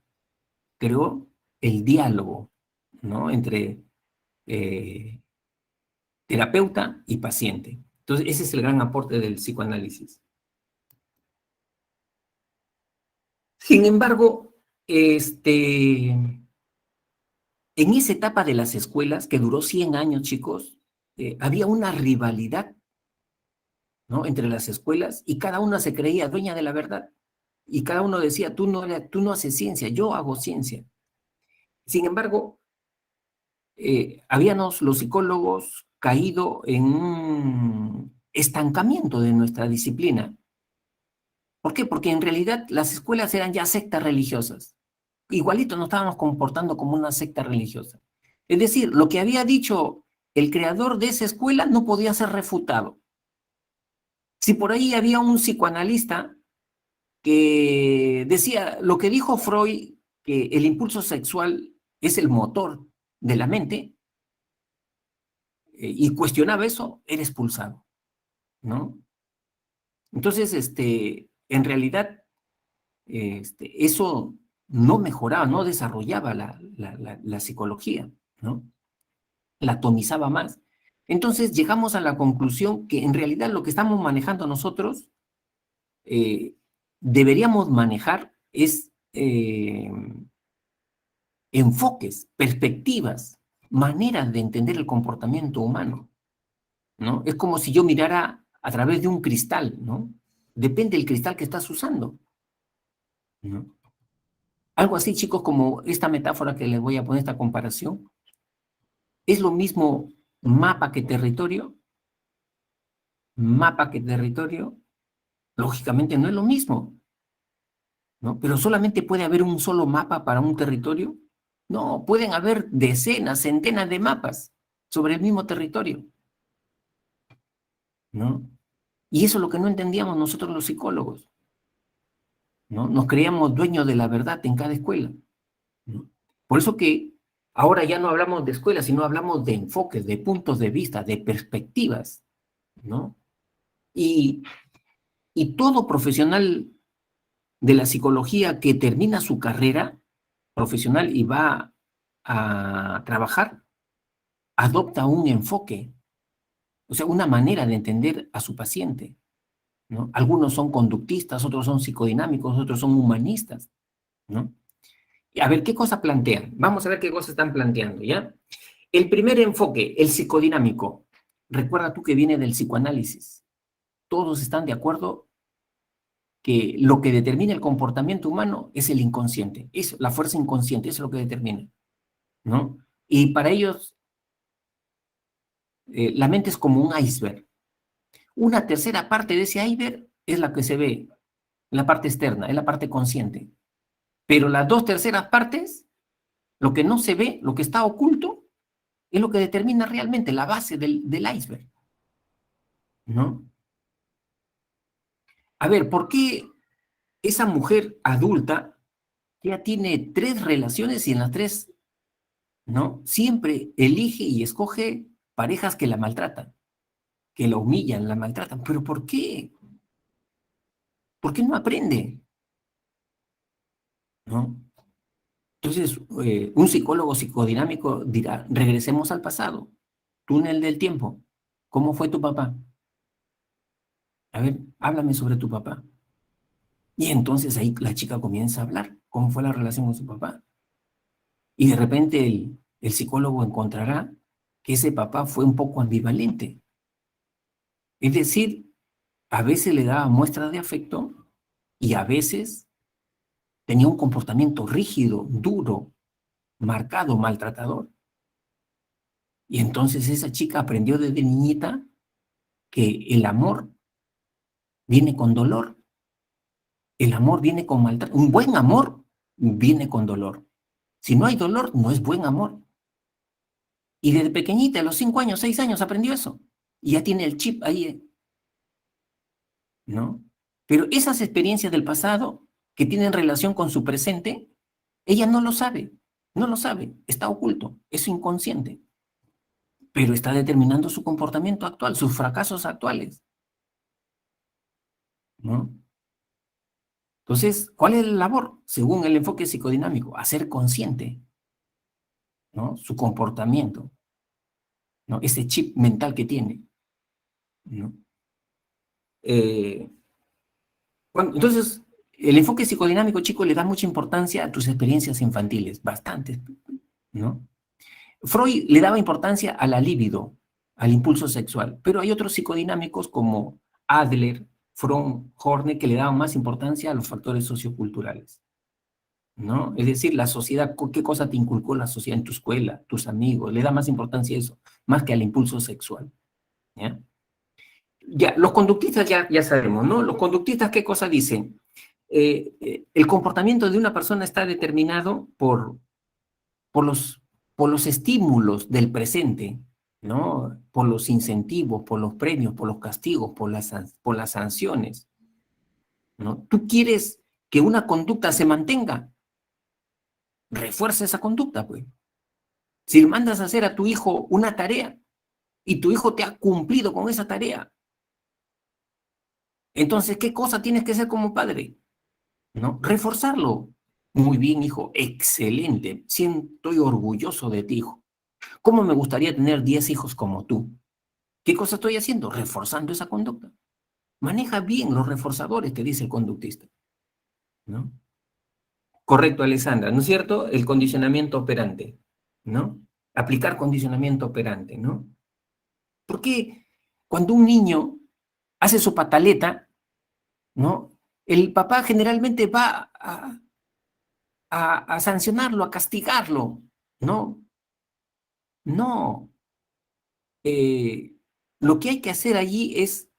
A: Creó el diálogo, ¿no? Entre eh, terapeuta y paciente. Entonces, ese es el gran aporte del psicoanálisis. Sin embargo, en esa etapa de las escuelas, que duró 100 años, chicos, había una rivalidad, ¿no? Entre las escuelas y cada una se creía dueña de la verdad. Y cada uno decía, tú no haces ciencia, yo hago ciencia. Sin embargo, habíamos los psicólogos caído en un estancamiento de nuestra disciplina. ¿Por qué? Porque en realidad las escuelas eran ya sectas religiosas. Igualito nos estábamos comportando como una secta religiosa. Es decir, lo que había dicho el creador de esa escuela no podía ser refutado. Si por ahí había un psicoanalista que decía lo que dijo Freud, que el impulso sexual es el motor de la mente, y cuestionaba eso, era expulsado, ¿no? Entonces, en realidad, eso no mejoraba, no desarrollaba la psicología, ¿no? La atomizaba más. Entonces llegamos a la conclusión que en realidad lo que estamos manejando nosotros deberíamos manejar es enfoques, perspectivas, maneras de entender el comportamiento humano, ¿no? Es como si yo mirara a través de un cristal, ¿no? Depende del cristal que estás usando, ¿no? Algo así, chicos, como esta metáfora que les voy a poner, esta comparación, es lo mismo mapa que territorio, mapa que territorio, lógicamente no es lo mismo, ¿no? Pero solamente puede haber un solo mapa para un territorio. No, pueden haber decenas, centenas de mapas sobre el mismo territorio, ¿no? Y eso es lo que no entendíamos nosotros los psicólogos, ¿no? Nos creíamos dueños de la verdad en cada escuela, ¿no? Por eso que ahora ya no hablamos de escuelas, sino hablamos de enfoques, de puntos de vista, de perspectivas, ¿no? Y, y todo profesional de la psicología que termina su carrera profesional y va a trabajar, adopta un enfoque, o sea, una manera de entender a su paciente, ¿no? Algunos son conductistas, otros son psicodinámicos, otros son humanistas, ¿no? Y a ver, ¿qué cosa plantean? Vamos a ver qué cosas están planteando, ¿ya? El primer enfoque, el psicodinámico. Recuerda tú que viene del psicoanálisis. Todos están de acuerdo que lo que determina el comportamiento humano es el inconsciente, es la fuerza inconsciente, eso es lo que determina, ¿no? Y para ellos, la mente es como un iceberg. Una tercera parte de ese iceberg es la que se ve, la parte externa, es la parte consciente. Pero las dos terceras partes, lo que no se ve, lo que está oculto, es lo que determina realmente la base del iceberg, ¿no? A ver, ¿por qué esa mujer adulta ya tiene 3 relaciones y en las 3 ¿no? Siempre elige y escoge parejas que la maltratan, que la humillan, la maltratan. ¿Pero por qué? ¿Por qué no aprende? ¿No? Entonces, un psicólogo psicodinámico dirá, regresemos al pasado, túnel del tiempo. ¿Cómo fue tu papá? A ver, háblame sobre tu papá. Y entonces ahí la chica comienza a hablar, cómo fue la relación con su papá. Y de repente el psicólogo encontrará que ese papá fue un poco ambivalente. Es decir, a veces le daba muestras de afecto y a veces tenía un comportamiento rígido, duro, marcado, maltratador. Y entonces esa chica aprendió desde niñita que el amor viene con dolor, el amor viene con maltrato. Un buen amor viene con dolor. Si no hay dolor, no es buen amor. Y desde pequeñita, a los 5 años, 6 años, aprendió eso. Y ya tiene el chip ahí, ¿no? Pero esas experiencias del pasado que tienen relación con su presente, ella no lo sabe, no lo sabe, está oculto, es inconsciente, pero está determinando su comportamiento actual, sus fracasos actuales, ¿no? Entonces, ¿cuál es la labor? Según el enfoque psicodinámico, hacer consciente, ¿no? Su comportamiento, ¿no? Ese chip mental que tiene, ¿no? Eh, bueno, entonces, el enfoque psicodinámico, chico, le da mucha importancia a tus experiencias infantiles, bastantes, ¿no? Freud le daba importancia a la libido, al impulso sexual, pero hay otros psicodinámicos como Adler, Fromm, Horne, que le daban más importancia a los factores socioculturales, ¿no? Es decir, la sociedad, ¿qué cosa te inculcó la sociedad en tu escuela, tus amigos? Le da más importancia a eso, más que al impulso sexual, ¿ya? Ya, los conductistas ya sabemos, ¿no? Los conductistas, ¿qué cosa dicen? El comportamiento de una persona está determinado por los, por los estímulos del presente, ¿no? Por los incentivos, por los premios, por los castigos, por las sanciones, ¿no? Tú quieres que una conducta se mantenga, refuerza esa conducta, pues. Si mandas a hacer a tu hijo una tarea y tu hijo te ha cumplido con esa tarea, entonces, ¿qué cosa tienes que hacer como padre? ¿No? Reforzarlo. Muy bien, hijo, excelente. Estoy orgulloso de ti, hijo. ¿Cómo me gustaría tener 10 hijos como tú? ¿Qué cosa estoy haciendo? Reforzando esa conducta. Maneja bien los reforzadores, que dice el conductista, ¿no? Correcto, Alessandra, ¿no es cierto? El condicionamiento operante, ¿no? Aplicar condicionamiento operante, ¿no? Porque cuando un niño hace su pataleta, ¿no? El papá generalmente va a sancionarlo, a castigarlo, ¿no? No. Eh, lo que hay que hacer allí es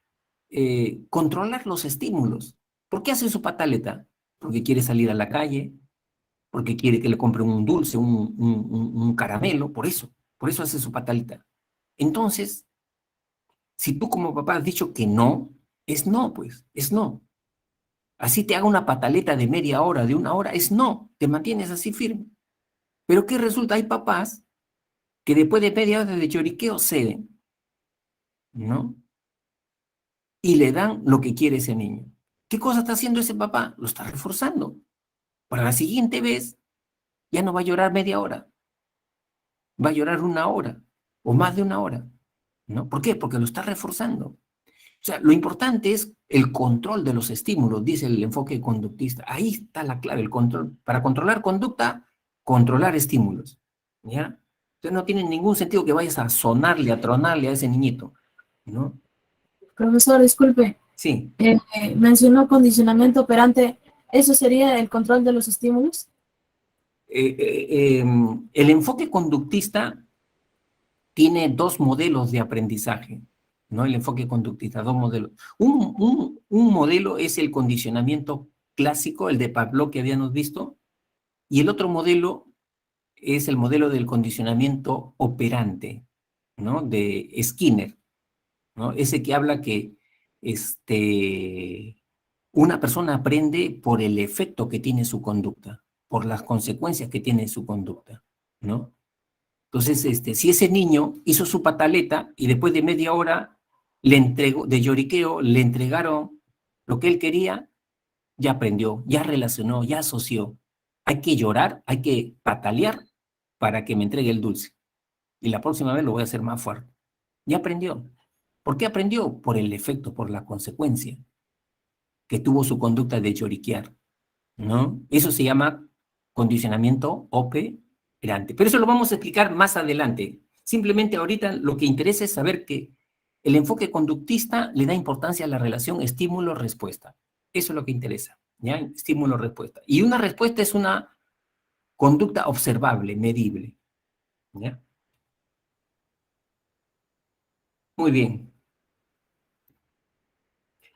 A: controlar los estímulos. ¿Por qué hace su pataleta? Porque quiere salir a la calle, porque quiere que le compren un dulce, un caramelo, por eso hace su pataleta. Entonces, si tú como papá has dicho que no, es no, pues, es no. Así te haga una pataleta de media hora, de una hora, es no, te mantienes así firme. Pero ¿qué resulta? Hay papás que después de media hora de lloriqueo ceden, ¿no? Y le dan lo que quiere ese niño. ¿Qué cosa está haciendo ese papá? Lo está reforzando. Para la siguiente vez, ya no va a llorar media hora, va a llorar una hora o más de una hora, ¿no? ¿Por qué? Porque lo está reforzando. O sea, lo importante es el control de los estímulos, dice el enfoque conductista. Ahí está la clave, el control. Para controlar conducta, controlar estímulos, ¿ya? Entonces no tiene ningún sentido que vayas a sonarle, a tronarle a ese niñito, ¿no?
B: Profesor, disculpe,
A: Sí.
B: mencionó condicionamiento operante. ¿Eso sería el control de los estímulos?
A: El enfoque conductista tiene dos modelos de aprendizaje, ¿no? El enfoque conductista, dos modelos. Un modelo es el condicionamiento clásico, el de Pavlov que habíamos visto, y el otro modelo es el modelo del condicionamiento operante, ¿no? De Skinner, ¿no? Ese que habla que una persona aprende por el efecto que tiene su conducta, por las consecuencias que tiene su conducta, ¿no? Entonces, si ese niño hizo su pataleta y después de media hora le entregó, de lloriqueo, le entregaron lo que él quería, ya aprendió, ya relacionó, ya asoció. Hay que llorar, hay que patalear para que me entregue el dulce. Y la próxima vez lo voy a hacer más fuerte. Ya aprendió. ¿Por qué aprendió? Por el efecto, por la consecuencia que tuvo su conducta de lloriquear, ¿no? Eso se llama condicionamiento operante. Pero eso lo vamos a explicar más adelante. Simplemente ahorita lo que interesa es saber que el enfoque conductista le da importancia a la relación estímulo-respuesta. Eso es lo que interesa, ¿ya? Estímulo-respuesta. Y una respuesta es una conducta observable, medible, ¿ya? Muy bien.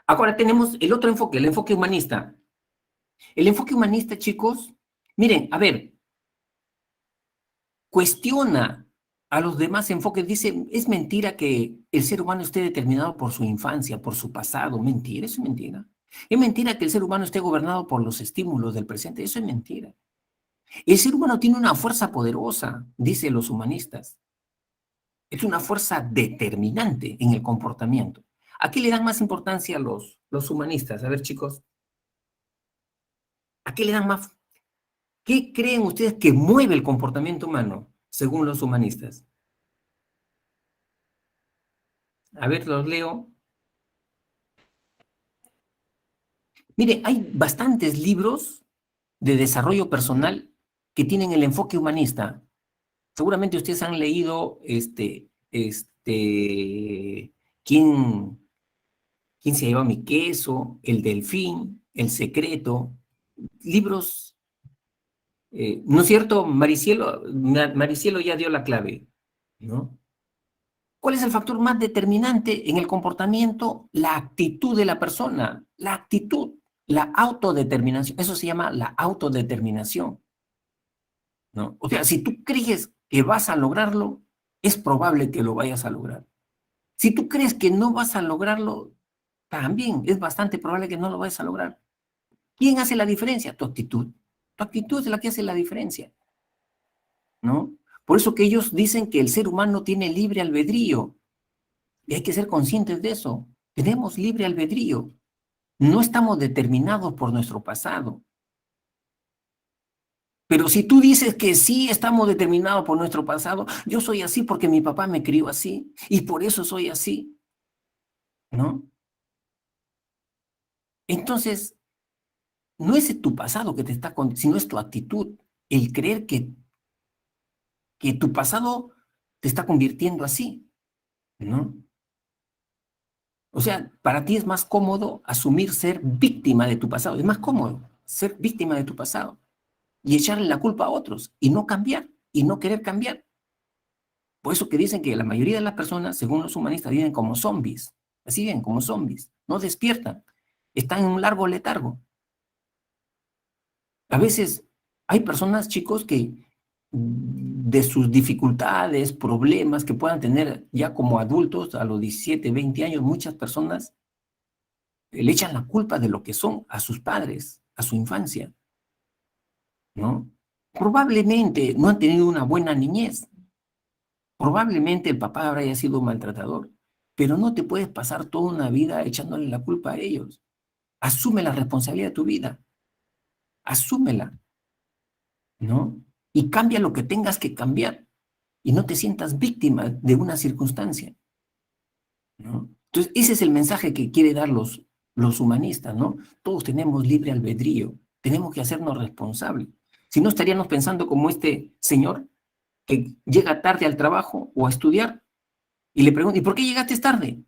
A: Ahora tenemos el otro enfoque, el enfoque humanista. El enfoque humanista, chicos, miren, a ver, cuestiona a los demás enfoques. Dice, es mentira que el ser humano esté determinado por su infancia, por su pasado. Mentira, eso es mentira. Es mentira que el ser humano esté gobernado por los estímulos del presente. Eso es mentira. El ser humano tiene una fuerza poderosa, dicen los humanistas. Es una fuerza determinante en el comportamiento. ¿A qué le dan más importancia los humanistas? A ver, chicos. ¿A qué le dan más? ¿Qué creen ustedes que mueve el comportamiento humano, según los humanistas? A ver, los leo. Mire, hay bastantes libros de desarrollo personal que tienen el enfoque humanista. Seguramente ustedes han leído ¿quién, quién se lleva mi queso? El Delfín, El Secreto, libros, ¿no es cierto? Maricielo ya dio la clave, ¿no? ¿Cuál es el factor más determinante en el comportamiento? La actitud de la persona, la actitud, la autodeterminación. Eso se llama la autodeterminación, ¿no? O sea, si tú crees que vas a lograrlo, es probable que lo vayas a lograr. Si tú crees que no vas a lograrlo, también es bastante probable que no lo vayas a lograr. ¿Quién hace la diferencia? Tu actitud. Tu actitud es la que hace la diferencia, ¿no? Por eso que ellos dicen que el ser humano tiene libre albedrío. Y hay que ser conscientes de eso. Tenemos libre albedrío. No estamos determinados por nuestro pasado. Pero si tú dices que sí estamos determinados por nuestro pasado, yo soy así porque mi papá me crió así y por eso soy así, ¿no? Entonces, no es tu pasado que te está sino es tu actitud, el creer que tu pasado te está convirtiendo así, ¿no? O sea, para ti es más cómodo asumir ser víctima de tu pasado, es más cómodo ser víctima de tu pasado y echarle la culpa a otros y no cambiar y no querer cambiar. Por eso que dicen que la mayoría de las personas, según los humanistas, viven como zombies, así viven como zombies, no despiertan, están en un largo letargo. A veces hay personas, chicos, que de sus dificultades, problemas que puedan tener ya como adultos a los 17, 20 años, muchas personas le echan la culpa de lo que son a sus padres, a su infancia, ¿no? Probablemente no han tenido una buena niñez, probablemente el papá habrá sido un maltratador, pero no te puedes pasar toda una vida echándole la culpa a ellos. Asume la responsabilidad de tu vida, asúmela, ¿no? Y cambia lo que tengas que cambiar y no te sientas víctima de una circunstancia, ¿no? Entonces, ese es el mensaje que quiere dar los humanistas, ¿no? Todos tenemos libre albedrío, tenemos que hacernos responsables. Si no, estaríamos pensando como este señor que llega tarde al trabajo o a estudiar y le pregunta, ¿y por qué llegaste tarde?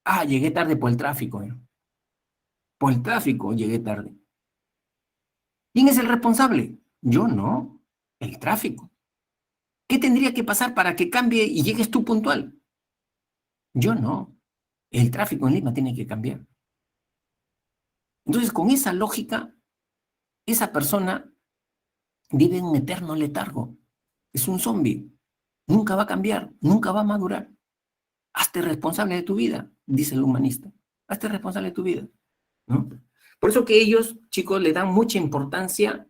A: Ah, llegué tarde por el tráfico, ¿no? Por el tráfico llegué tarde. ¿Quién es el responsable? Yo no, el tráfico. ¿Qué tendría que pasar para que cambie y llegues tú puntual? Yo no. El tráfico en Lima tiene que cambiar. Entonces, con esa lógica, esa persona vive en un eterno letargo. Es un zombie. Nunca va a cambiar, nunca va a madurar. Hazte responsable de tu vida, dice el humanista. Hazte responsable de tu vida, ¿no? Por eso que ellos, chicos, le dan mucha importancia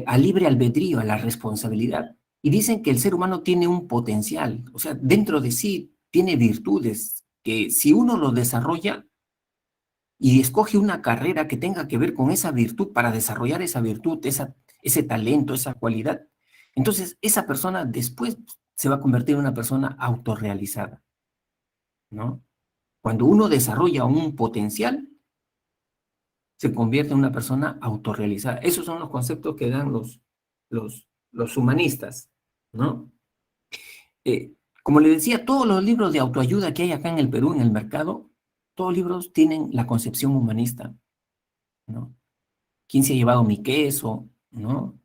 A: al libre albedrío, a la responsabilidad. Y dicen que el ser humano tiene un potencial, o sea, dentro de sí tiene virtudes que si uno lo desarrolla y escoge una carrera que tenga que ver con esa virtud para desarrollar esa virtud, ese talento, esa cualidad, entonces esa persona después se va a convertir en una persona autorrealizada, ¿no? Cuando uno desarrolla un potencial, se convierte en una persona autorrealizada. Esos son los conceptos que dan los humanistas, ¿no? Eh, Como le decía, todos los libros de autoayuda que hay acá en el Perú, en el mercado, todos los libros tienen la concepción humanista, ¿no? ¿Quién se ha llevado mi queso? ¿No?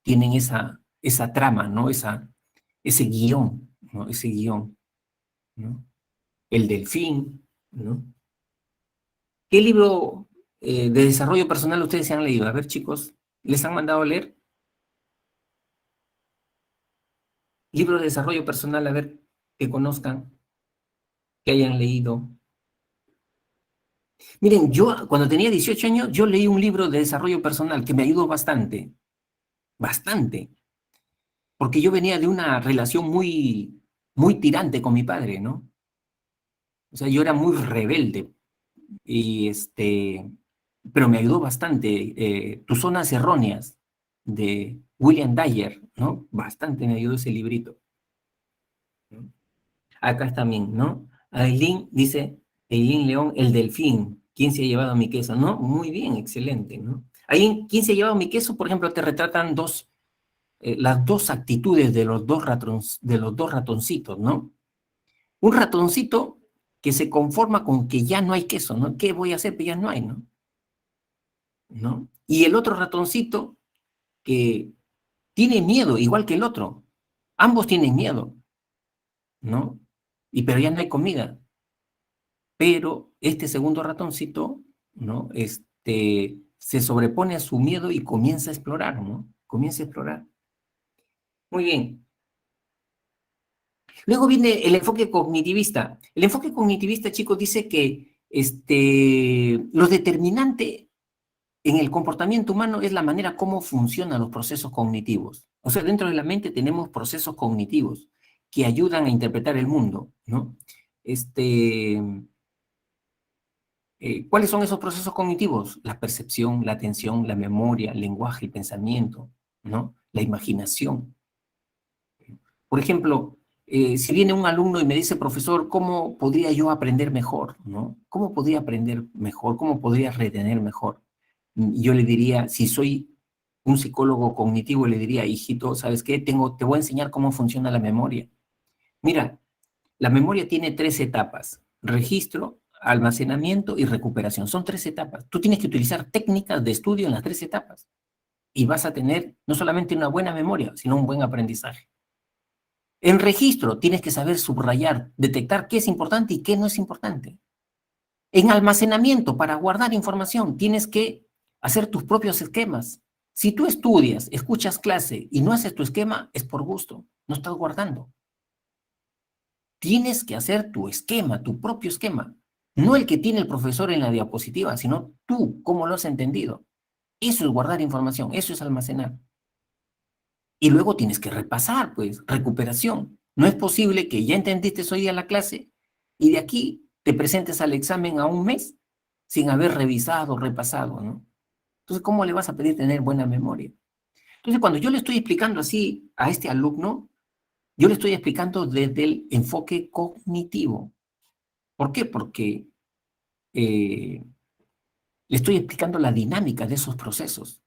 A: Tienen esa trama, ¿no? Ese guión, ¿no? Ese guión, ¿no? El delfín, ¿no? ¿Qué libro de desarrollo personal ustedes se han leído? A ver, chicos, ¿les han mandado a leer? Libro de desarrollo personal, a ver, que conozcan, que hayan leído. Miren, yo cuando tenía 18 años, yo leí un libro de desarrollo personal que me ayudó bastante, bastante, porque yo venía de una relación muy tirante con mi padre, ¿no? O sea, yo era muy rebelde y pero me ayudó bastante. Tus zonas erróneas de William Dyer, ¿no? Bastante me ayudó ese librito, ¿no? Acá está también, ¿no? Aileen dice, Aileen León, el delfín. ¿Quién se ha llevado mi queso? ¿No? Muy bien, excelente, ¿no? Ahí, ¿quién se ha llevado mi queso? Por ejemplo, te retratan las dos actitudes de los dos ratoncitos, ¿no? Un ratoncito que se conforma con que ya no hay queso, ¿no? ¿Qué voy a hacer? Pues ya no hay, ¿no? ¿No? Y el otro ratoncito que tiene miedo, igual que el otro. Ambos tienen miedo, ¿no? Pero ya no hay comida. Pero este segundo ratoncito, ¿no? Se sobrepone a su miedo y comienza a explorar, ¿no? Comienza a explorar. Muy bien. Luego viene el enfoque cognitivista. El enfoque cognitivista, chicos, dice que lo determinante en el comportamiento humano es la manera como funcionan los procesos cognitivos. O sea, dentro de la mente tenemos procesos cognitivos que ayudan a interpretar el mundo, ¿no? ¿Cuáles son esos procesos cognitivos? La percepción, la atención, la memoria, el lenguaje, el pensamiento, ¿no? La imaginación. Por ejemplo, si viene un alumno y me dice, profesor, ¿cómo podría yo aprender mejor? ¿No? ¿Cómo podría aprender mejor? ¿Cómo podría retener mejor? Yo le diría, si soy un psicólogo cognitivo, le diría, hijito, ¿sabes qué? Te voy a enseñar cómo funciona la memoria. Mira, la memoria tiene tres etapas: registro, almacenamiento y recuperación. Son tres etapas. Tú tienes que utilizar técnicas de estudio en las tres etapas y vas a tener no solamente una buena memoria, sino un buen aprendizaje. En registro tienes que saber subrayar, detectar qué es importante y qué no es importante. En almacenamiento, para guardar información, tienes que hacer tus propios esquemas. Si tú estudias, escuchas clase y no haces tu esquema, es por gusto, no estás guardando. Tienes que hacer tu esquema, tu propio esquema. No el que tiene el profesor en la diapositiva, sino tú, cómo lo has entendido. Eso es guardar información, eso es almacenar. Y luego tienes que repasar, pues, recuperación. No es posible que ya entendiste hoy día la clase y de aquí te presentes al examen a un mes sin haber revisado, repasado, ¿no? Entonces, ¿cómo le vas a pedir tener buena memoria? Entonces, cuando yo le estoy explicando así a este alumno, yo le estoy explicando desde el enfoque cognitivo. ¿Por qué? Porque le estoy explicando la dinámica de esos procesos,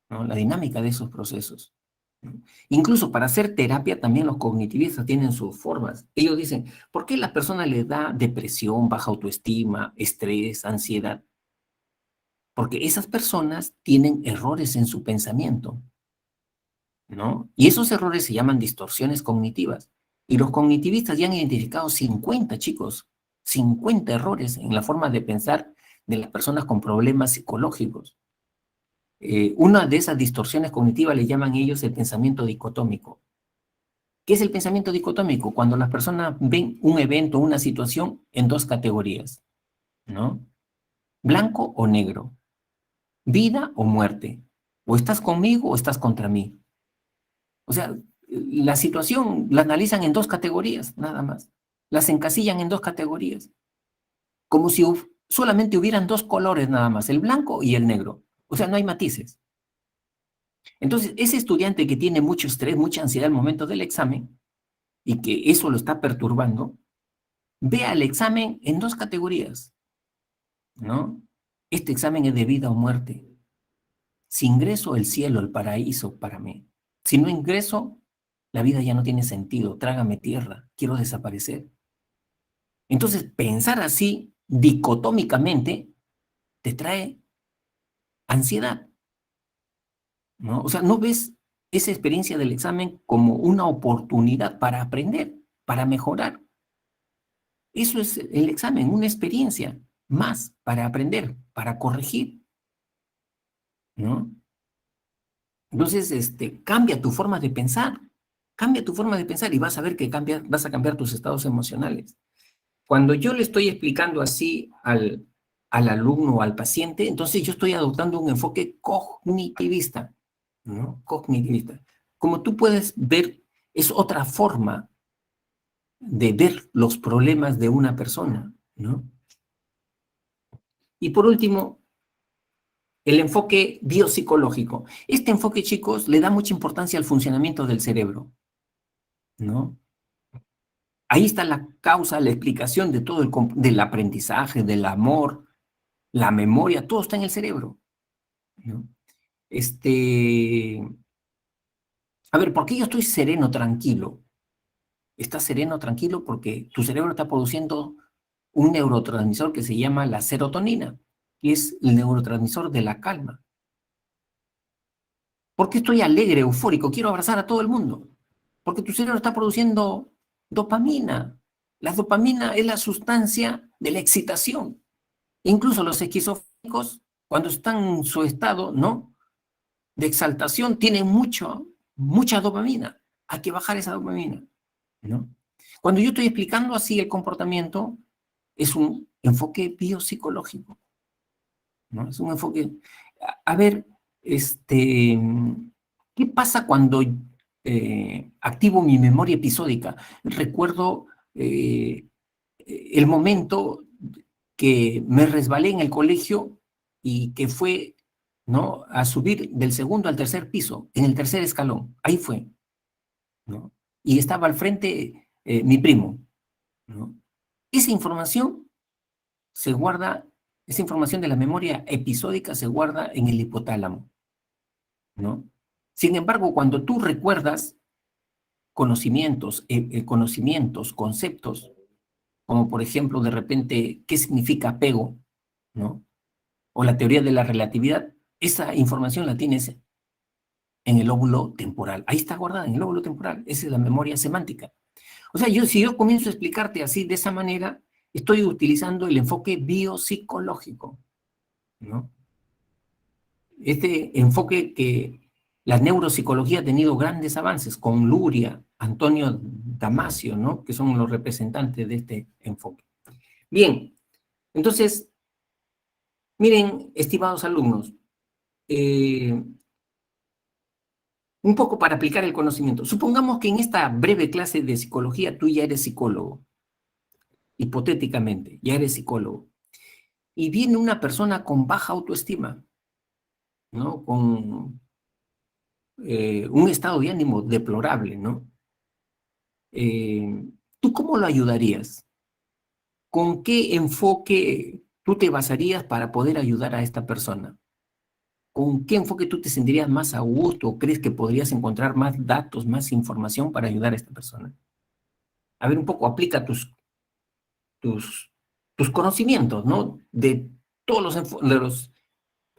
A: ¿no? La dinámica de esos procesos, ¿no? Incluso para hacer terapia también los cognitivistas tienen sus formas. Ellos dicen, ¿por qué a las personas les da depresión, baja autoestima, estrés, ansiedad? Porque esas personas tienen errores en su pensamiento, ¿no? Y esos errores se llaman distorsiones cognitivas. Y los cognitivistas ya han identificado 50, chicos, 50 errores en la forma de pensar de las personas con problemas psicológicos. Una de esas distorsiones cognitivas le llaman ellos el pensamiento dicotómico. ¿Qué es el pensamiento dicotómico? Cuando las personas ven un evento, una situación en dos categorías, ¿no? Blanco o negro, vida o muerte, o estás conmigo o estás contra mí. O sea, la situación la analizan en dos categorías, nada más. Las encasillan en dos categorías. Como si solamente hubieran dos colores nada más, el blanco y el negro. O sea, no hay matices. Entonces, ese estudiante que tiene mucho estrés, mucha ansiedad al momento del examen, y que eso lo está perturbando, ve al examen en dos categorías, ¿no? Este examen es de vida o muerte. Si ingreso, el cielo, el paraíso para mí. Si no ingreso, la vida ya no tiene sentido, trágame tierra, quiero desaparecer. Entonces, pensar así, dicotómicamente, te trae ansiedad, ¿no? O sea, no ves esa experiencia del examen como una oportunidad para aprender, para mejorar. Eso es el examen, una experiencia más para aprender, para corregir, ¿no? Entonces, cambia tu forma de pensar, cambia tu forma de pensar y vas a ver que vas a cambiar tus estados emocionales. Cuando yo le estoy explicando así al alumno o al paciente, entonces yo estoy adoptando un enfoque cognitivista, ¿no? Cognitivista. Como tú puedes ver, es otra forma de ver los problemas de una persona, ¿no? Y por último, el enfoque biopsicológico. Este enfoque, chicos, le da mucha importancia al funcionamiento del cerebro, ¿no? Ahí está la causa, la explicación de todo del aprendizaje, del amor, la memoria, todo está en el cerebro, ¿no? A ver, ¿por qué yo estoy sereno, tranquilo? Estás sereno, tranquilo porque tu cerebro está produciendo un neurotransmisor que se llama la serotonina, que es el neurotransmisor de la calma. ¿Por qué estoy alegre, eufórico? Quiero abrazar a todo el mundo. Porque tu cerebro está produciendo dopamina. La dopamina es la sustancia de la excitación. Incluso los esquizofrénicos, cuando están en su estado, ¿no?, de exaltación, tienen mucha dopamina. Hay que bajar esa dopamina, ¿no? Cuando yo estoy explicando así el comportamiento, es un enfoque biopsicológico, ¿no? Es un enfoque... A ver, ¿qué pasa cuando activo mi memoria episódica? Recuerdo el momento que me resbalé en el colegio y que fue, ¿no?, a subir del segundo al tercer piso, en el tercer escalón. Ahí fue, ¿no? Y estaba al frente mi primo, ¿no? Esa información se guarda, esa información de la memoria episódica se guarda en el hipotálamo, ¿no? Sin embargo, cuando tú recuerdas conocimientos, conceptos, como por ejemplo, de repente, ¿qué significa apego?, ¿no?, o la teoría de la relatividad, esa información la tienes en el lóbulo temporal. Ahí está guardada, en el lóbulo temporal. Esa es la memoria semántica. O sea, si yo comienzo a explicarte así, de esa manera, estoy utilizando el enfoque biopsicológico, ¿no? Este enfoque que la neuropsicología ha tenido grandes avances con Luria, Antonio Damasio, ¿no?, que son los representantes de este enfoque. Bien, entonces, miren, estimados alumnos, un poco para aplicar el conocimiento. Supongamos que en esta breve clase de psicología tú ya eres psicólogo, hipotéticamente, ya eres psicólogo, y viene una persona con baja autoestima, ¿no?, con un estado de ánimo deplorable, ¿no? ¿Tú cómo lo ayudarías? ¿Con qué enfoque tú te basarías para poder ayudar a esta persona? ¿Con qué enfoque tú te sentirías más a gusto o crees que podrías encontrar más datos, más información para ayudar a esta persona? A ver, un poco, aplica tus, tus conocimientos, ¿no? De todos los...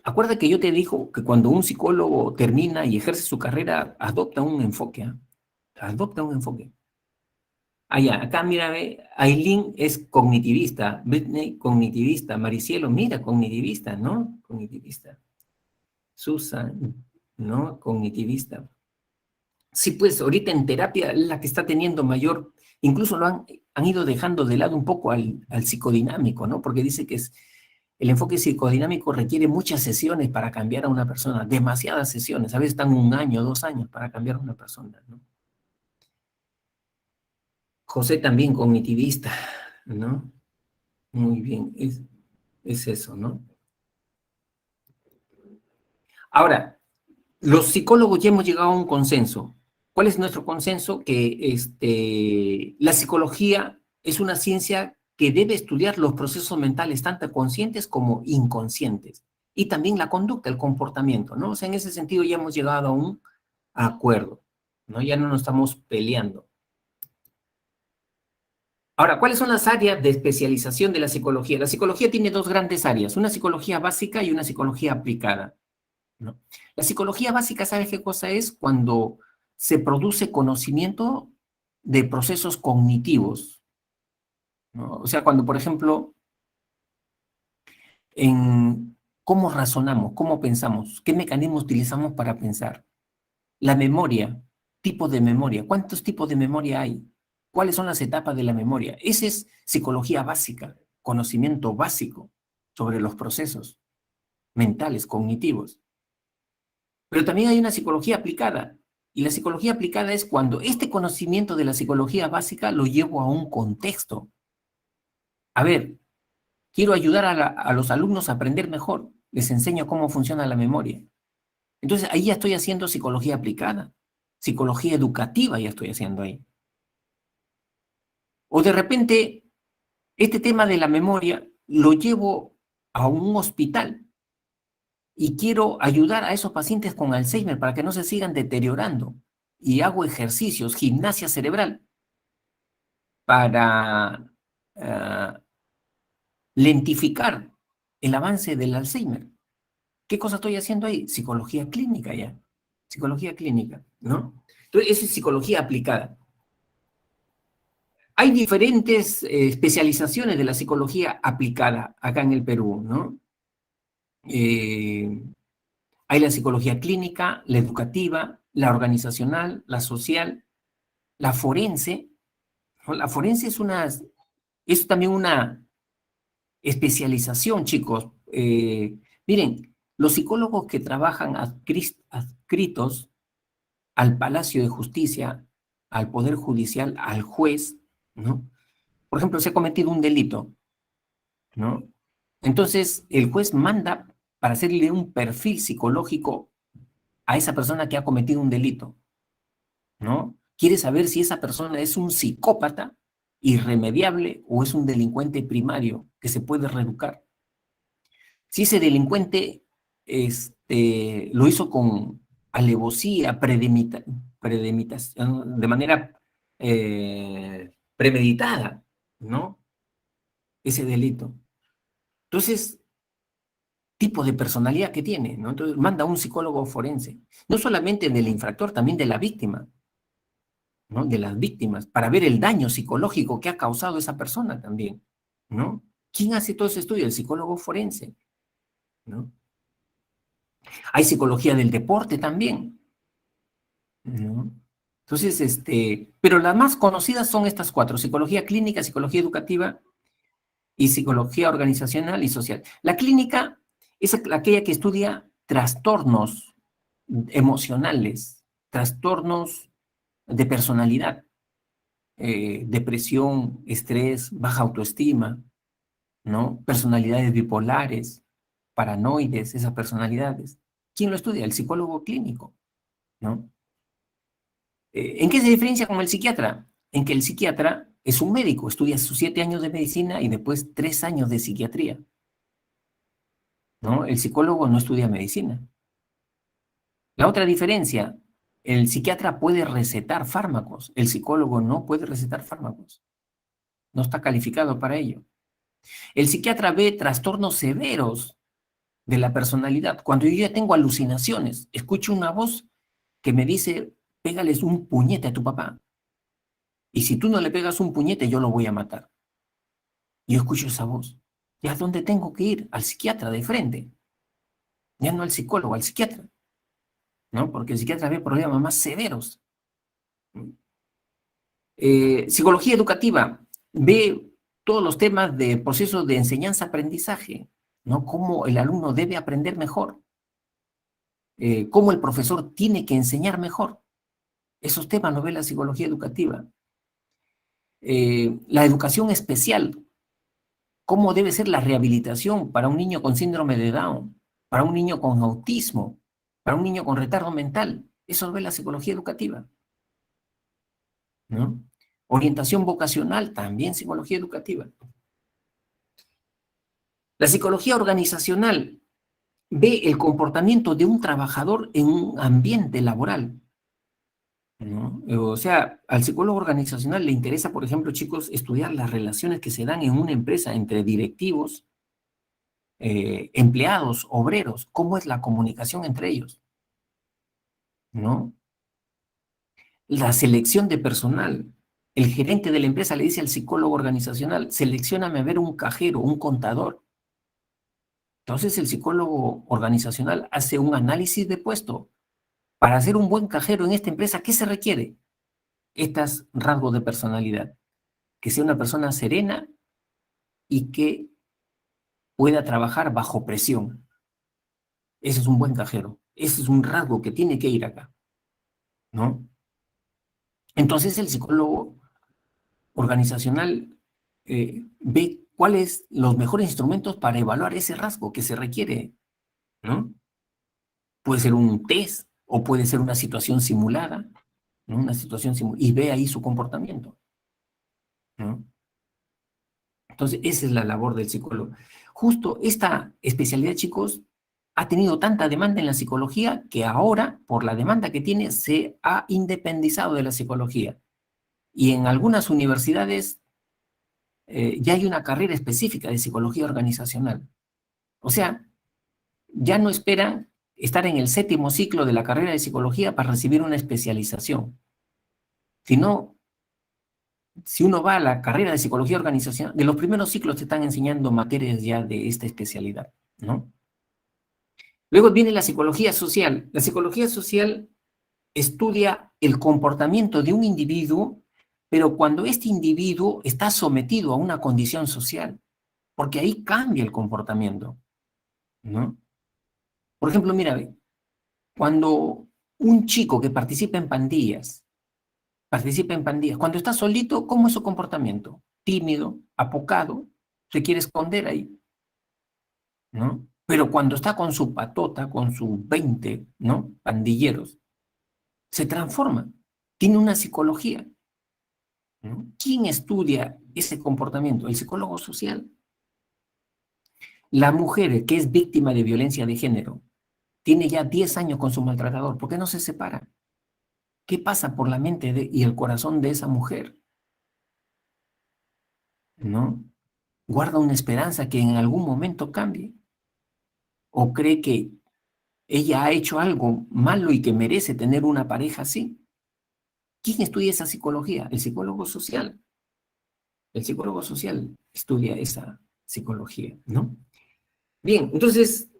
A: Acuérdate que yo te digo que cuando un psicólogo termina y ejerce su carrera, adopta un enfoque, ¿eh? Adopta un enfoque. Ah, ya, acá mira, ve, Aileen es cognitivista, Britney cognitivista, Maricielo, mira, cognitivista, ¿no? Cognitivista. Susan, ¿no? Cognitivista. Sí, pues ahorita en terapia la que está teniendo mayor, incluso han ido dejando de lado un poco al psicodinámico, ¿no? Porque dice que el enfoque psicodinámico requiere muchas sesiones para cambiar a una persona, demasiadas sesiones, a veces están 1 año, 2 años para cambiar a una persona, ¿no? José también cognitivista, ¿no? Muy bien, es eso, ¿no? Ahora, los psicólogos ya hemos llegado a un consenso. ¿Cuál es nuestro consenso? Que la psicología es una ciencia que debe estudiar los procesos mentales, tanto conscientes como inconscientes, y también la conducta, el comportamiento, ¿no? O sea, en ese sentido ya hemos llegado a un acuerdo, ¿no? Ya no nos estamos peleando. Ahora, ¿cuáles son las áreas de especialización de la psicología? La psicología tiene 2 grandes áreas, una psicología básica y una psicología aplicada, ¿no? La psicología básica, ¿sabes qué cosa es? Cuando se produce conocimiento de procesos cognitivos, ¿no? O sea, cuando, por ejemplo, en cómo razonamos, cómo pensamos, qué mecanismos utilizamos para pensar. La memoria, tipo de memoria, ¿cuántos tipos de memoria hay? ¿Cuáles son las etapas de la memoria? Esa es psicología básica, conocimiento básico sobre los procesos mentales, cognitivos. Pero también hay una psicología aplicada. Y la psicología aplicada es cuando este conocimiento de la psicología básica lo llevo a un contexto. A ver, quiero ayudar a los alumnos a aprender mejor. Les enseño cómo funciona la memoria. Entonces, ahí ya estoy haciendo psicología aplicada. Psicología educativa ya estoy haciendo ahí. O de repente, este tema de la memoria lo llevo a un hospital y quiero ayudar a esos pacientes con Alzheimer para que no se sigan deteriorando. Y hago ejercicios, gimnasia cerebral, para lentificar el avance del Alzheimer. ¿Qué cosa estoy haciendo ahí? Psicología clínica ya. Psicología clínica, ¿no? Entonces, esa es psicología aplicada. Hay diferentes especializaciones de la psicología aplicada acá en el Perú, ¿no? Hay la psicología clínica, la educativa, la organizacional, la social, la forense, ¿no? La forense es también una especialización, chicos. Miren, los psicólogos que trabajan adscritos al Palacio de Justicia, al Poder Judicial, al juez, ¿no? Por ejemplo, se ha cometido un delito, ¿no? Entonces, el juez manda para hacerle un perfil psicológico a esa persona que ha cometido un delito, ¿no? Quiere saber si esa persona es un psicópata irremediable o es un delincuente primario que se puede reeducar. Si ese delincuente lo hizo con alevosía, de manera premeditada, ¿no? Ese delito. Entonces, tipo de personalidad que tiene, ¿no? Entonces, manda a un psicólogo forense, no solamente del infractor, también de la víctima, ¿no? De las víctimas, para ver el daño psicológico que ha causado esa persona también, ¿no? ¿Quién hace todo ese estudio? El psicólogo forense, ¿no? Hay psicología del deporte también, ¿no? Entonces, pero las más conocidas son estas 4: psicología clínica, psicología educativa y psicología organizacional y social. La clínica es aquella que estudia trastornos emocionales, trastornos de personalidad, depresión, estrés, baja autoestima, ¿no? Personalidades bipolares, paranoides, esas personalidades. ¿Quién lo estudia? El psicólogo clínico, ¿no? ¿En qué se diferencia con el psiquiatra? En que el psiquiatra es un médico, estudia sus 7 años de medicina y después 3 años de psiquiatría, ¿no? El psicólogo no estudia medicina. La otra diferencia, el psiquiatra puede recetar fármacos, el psicólogo no puede recetar fármacos, no está calificado para ello. El psiquiatra ve trastornos severos de la personalidad. Cuando yo ya tengo alucinaciones, escucho una voz que me dice, pégales un puñete a tu papá. Y si tú no le pegas un puñete, yo lo voy a matar. Yo escucho esa voz. ¿Ya dónde tengo que ir? Al psiquiatra de frente. Ya no al psicólogo, al psiquiatra, ¿no? Porque el psiquiatra ve problemas más severos. Psicología educativa ve todos los temas de procesos de enseñanza-aprendizaje. ¿no? Cómo el alumno debe aprender mejor, cómo el profesor tiene que enseñar mejor. Esos temas los ve la psicología educativa. La educación especial, cómo debe ser la rehabilitación para un niño con síndrome de Down, para un niño con autismo, para un niño con retardo mental. Eso lo ve la psicología educativa, ¿no? Orientación vocacional, también psicología educativa. La psicología organizacional ve el comportamiento de un trabajador en un ambiente laboral, ¿no? O sea, al psicólogo organizacional le interesa, por ejemplo, chicos, estudiar las relaciones que se dan en una empresa entre directivos, empleados, obreros, cómo es la comunicación entre ellos, ¿no? La selección de personal. El gerente de la empresa le dice al psicólogo organizacional, seleccióname a ver un cajero, un contador. Entonces el psicólogo organizacional hace un análisis de puesto. Para ser un buen cajero en esta empresa, ¿qué se requiere? Estos rasgos de personalidad. Que sea una persona serena y que pueda trabajar bajo presión. Ese es un buen cajero. Ese es un rasgo que tiene que ir acá, ¿no? Entonces el psicólogo organizacional ve cuáles los mejores instrumentos para evaluar ese rasgo que se requiere, ¿no? Puede ser un test o puede ser una situación simulada, ¿no? Una situación simulada, y ve ahí su comportamiento, ¿no? Entonces, esa es la labor del psicólogo. Justo esta especialidad, chicos, ha tenido tanta demanda en la psicología que ahora, por la demanda que tiene, se ha independizado de la psicología. Y en algunas universidades ya hay una carrera específica de psicología organizacional. O sea, ya no esperan estar en el 7º ciclo de la carrera de psicología para recibir una especialización, sino, si uno va a la carrera de psicología organizacional, de los primeros ciclos te están enseñando materias ya de esta especialidad, ¿no? Luego viene la psicología social. La psicología social estudia el comportamiento de un individuo, pero cuando este individuo está sometido a una condición social, porque ahí cambia el comportamiento, ¿no? Por ejemplo, mira, ve, cuando un chico que participa en pandillas, cuando está solito, ¿cómo es su comportamiento? Tímido, apocado, se quiere esconder ahí, ¿no? Pero cuando está con su patota, con sus 20, ¿no? Pandilleros, se transforma, tiene una psicología, ¿no? ¿Quién estudia ese comportamiento? El psicólogo social. La mujer que es víctima de violencia de género tiene ya 10 años con su maltratador. ¿Por qué no se separa? ¿Qué pasa por la mente y el corazón de esa mujer? ¿No? ¿Guarda una esperanza que en algún momento cambie? ¿O cree que ella ha hecho algo malo y que merece tener una pareja así? ¿Quién estudia esa psicología? El psicólogo social. El psicólogo social estudia esa psicología, ¿no? Bien, entonces,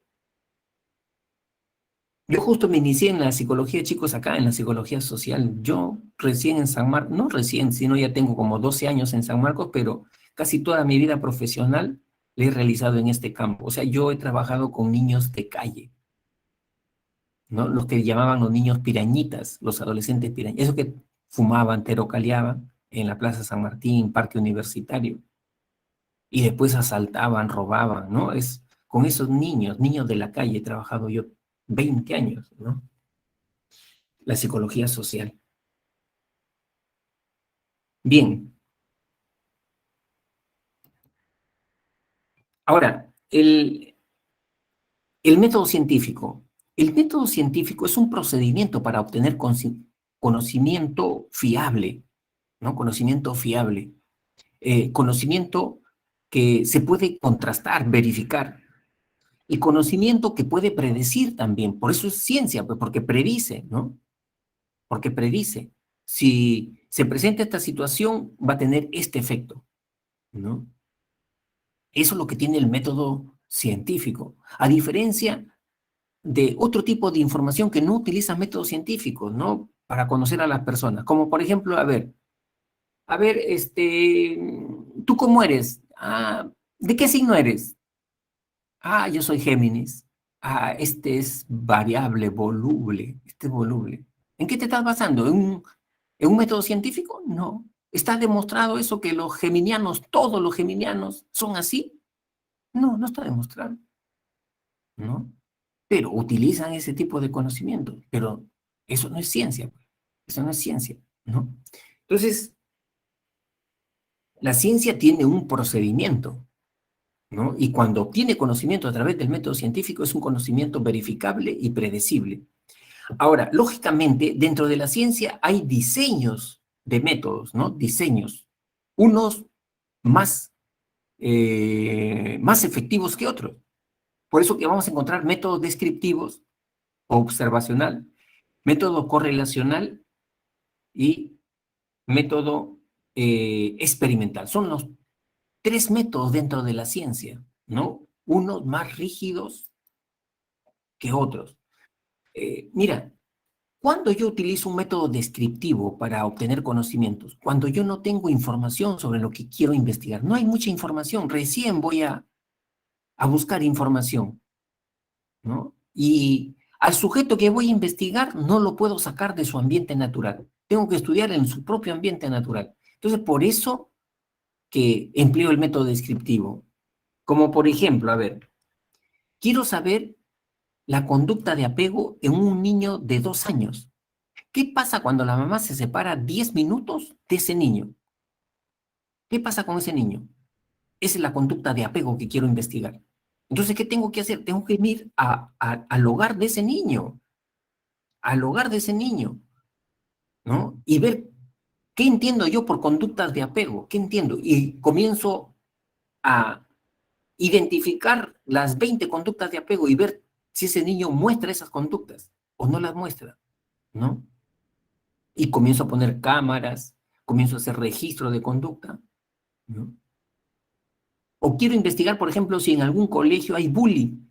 A: yo justo me inicié en la psicología, chicos, acá, en la psicología social. Yo recién en San Marcos, no recién, sino ya tengo como 12 años en San Marcos, pero casi toda mi vida profesional la he realizado en este campo. O sea, yo he trabajado con niños de calle, ¿no? Los que llamaban los niños pirañitas, los adolescentes pirañitas, esos que fumaban, terocaleaban en la Plaza San Martín, Parque Universitario, y después asaltaban, robaban, ¿no? Es con esos niños, niños de la calle, he trabajado yo 20 años, ¿no? La psicología social. Bien, ahora, el método científico. El método científico es un procedimiento para obtener conocimiento fiable, ¿no? Conocimiento fiable. Conocimiento que se puede contrastar, verificar. Y conocimiento que puede predecir también. Por eso es ciencia, pues, porque predice, ¿no? Porque predice. Si se presenta esta situación, va a tener este efecto, ¿no? Eso es lo que tiene el método científico. A diferencia de otro tipo de información que no utiliza métodos científicos, ¿no? Para conocer a las personas. Como por ejemplo, ¿tú cómo eres? Ah, ¿de qué signo eres? Ah, yo soy Géminis. Ah, este es variable, voluble. Este es voluble. ¿En qué te estás basando? ¿En un método científico? No. ¿Está demostrado eso que los geminianos, todos los geminianos, son así? No, no está demostrado, ¿no? Pero utilizan ese tipo de conocimiento. Pero eso no es ciencia. Eso no es ciencia, ¿no? Entonces, la ciencia tiene un procedimiento, ¿no? Y cuando obtiene conocimiento a través del método científico es un conocimiento verificable y predecible. Ahora, lógicamente, dentro de la ciencia hay diseños de métodos, ¿no? Diseños, unos más, más efectivos que otros. Por eso que vamos a encontrar métodos descriptivos o observacional, método correlacional y método experimental. Son los tres métodos dentro de la ciencia, ¿no? Unos más rígidos que otros. Mira, cuando yo utilizo un método descriptivo para obtener conocimientos, cuando yo no tengo información sobre lo que quiero investigar, no hay mucha información, recién voy a buscar información, ¿no? Y al sujeto que voy a investigar no lo puedo sacar de su ambiente natural, tengo que estudiar en su propio ambiente natural. Entonces, por eso que empleo el método descriptivo. Como por ejemplo, a ver, quiero saber la conducta de apego en un niño de 2 años. ¿Qué pasa cuando la mamá se separa 10 minutos de ese niño? ¿Qué pasa con ese niño? Esa es la conducta de apego que quiero investigar. Entonces, ¿qué tengo que hacer? Tengo que ir al hogar de ese niño, al hogar de ese niño, ¿no? Y ver qué entiendo yo por conductas de apego, qué entiendo. Y comienzo a identificar las 20 conductas de apego y ver si ese niño muestra esas conductas o no las muestra, ¿no? Y comienzo a poner cámaras, comienzo a hacer registro de conducta, ¿no? O quiero investigar, por ejemplo, si en algún colegio hay bullying.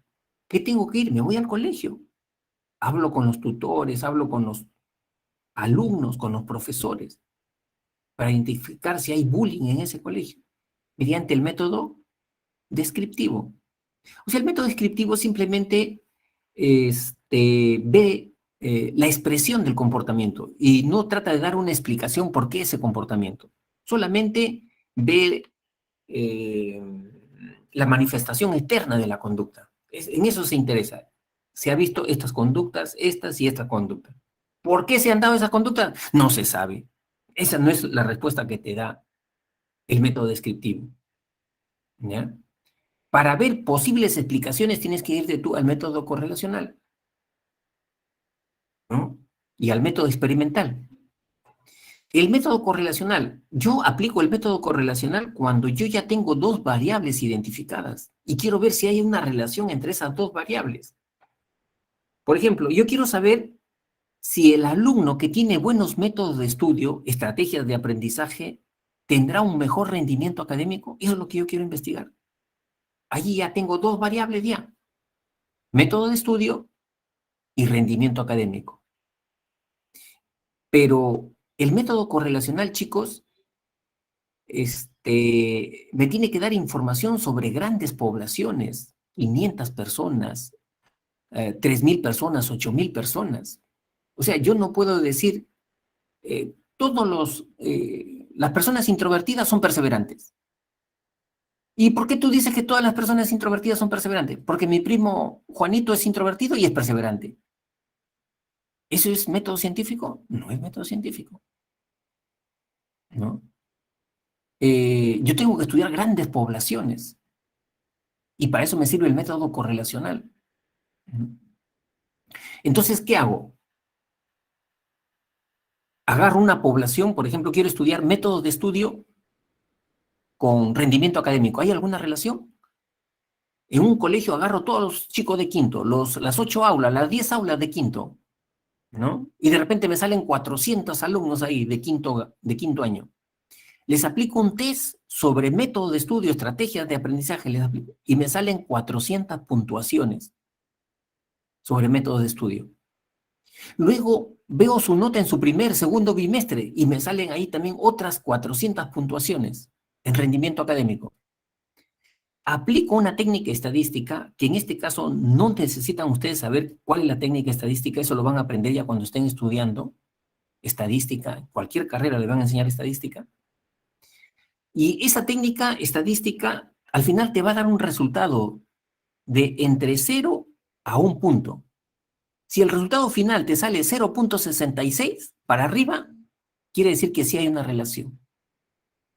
A: ¿Qué tengo que ir? Me voy al colegio. Hablo con los tutores, hablo con los alumnos, con los profesores, para identificar si hay bullying en ese colegio, mediante el método descriptivo. O sea, el método descriptivo simplemente ve la expresión del comportamiento y no trata de dar una explicación por qué ese comportamiento. Solamente ve eh, la manifestación externa de la conducta. En eso se interesa. Se ha visto estas conductas, estas y esta conducta. ¿Por qué se han dado esas conductas? No se sabe. Esa no es la respuesta que te da el método descriptivo, ¿ya? Para ver posibles explicaciones tienes que irte tú al método correlacional, ¿no? Y al método experimental. El método correlacional, yo aplico el método correlacional cuando yo ya tengo dos variables identificadas y quiero ver si hay una relación entre esas dos variables. Por ejemplo, yo quiero saber si el alumno que tiene buenos métodos de estudio, estrategias de aprendizaje, tendrá un mejor rendimiento académico. Eso es lo que yo quiero investigar. Allí ya tengo dos variables ya. Método de estudio y rendimiento académico. Pero el método correlacional, chicos, me tiene que dar información sobre grandes poblaciones, 500 personas, 3.000 personas, 8.000 personas. O sea, yo no puedo decir, las personas introvertidas son perseverantes. ¿Y por qué tú dices que todas las personas introvertidas son perseverantes? Porque mi primo Juanito es introvertido y es perseverante. ¿Eso es método científico? No es método científico, ¿no? Yo tengo que estudiar grandes poblaciones y para eso me sirve el método correlacional. Entonces, ¿qué hago? Agarro una población, por ejemplo, quiero estudiar métodos de estudio con rendimiento académico. ¿Hay alguna relación? En un colegio agarro todos los chicos de quinto, las 8 aulas, las 10 aulas de quinto, ¿no? Y de repente me salen 400 alumnos ahí de quinto año. Les aplico un test sobre método de estudio, estrategias de aprendizaje, y me salen 400 puntuaciones sobre método de estudio. Luego veo su nota en su primer, segundo bimestre y me salen ahí también otras 400 puntuaciones en rendimiento académico. aplico una técnica estadística que en este caso no necesitan ustedes saber cuál es la técnica estadística, eso lo van a aprender ya cuando estén estudiando estadística, cualquier carrera le van a enseñar estadística. Y esa técnica estadística al final te va a dar un resultado de entre 0 a 1 punto. Si el resultado final te sale 0.66 para arriba, quiere decir que sí hay una relación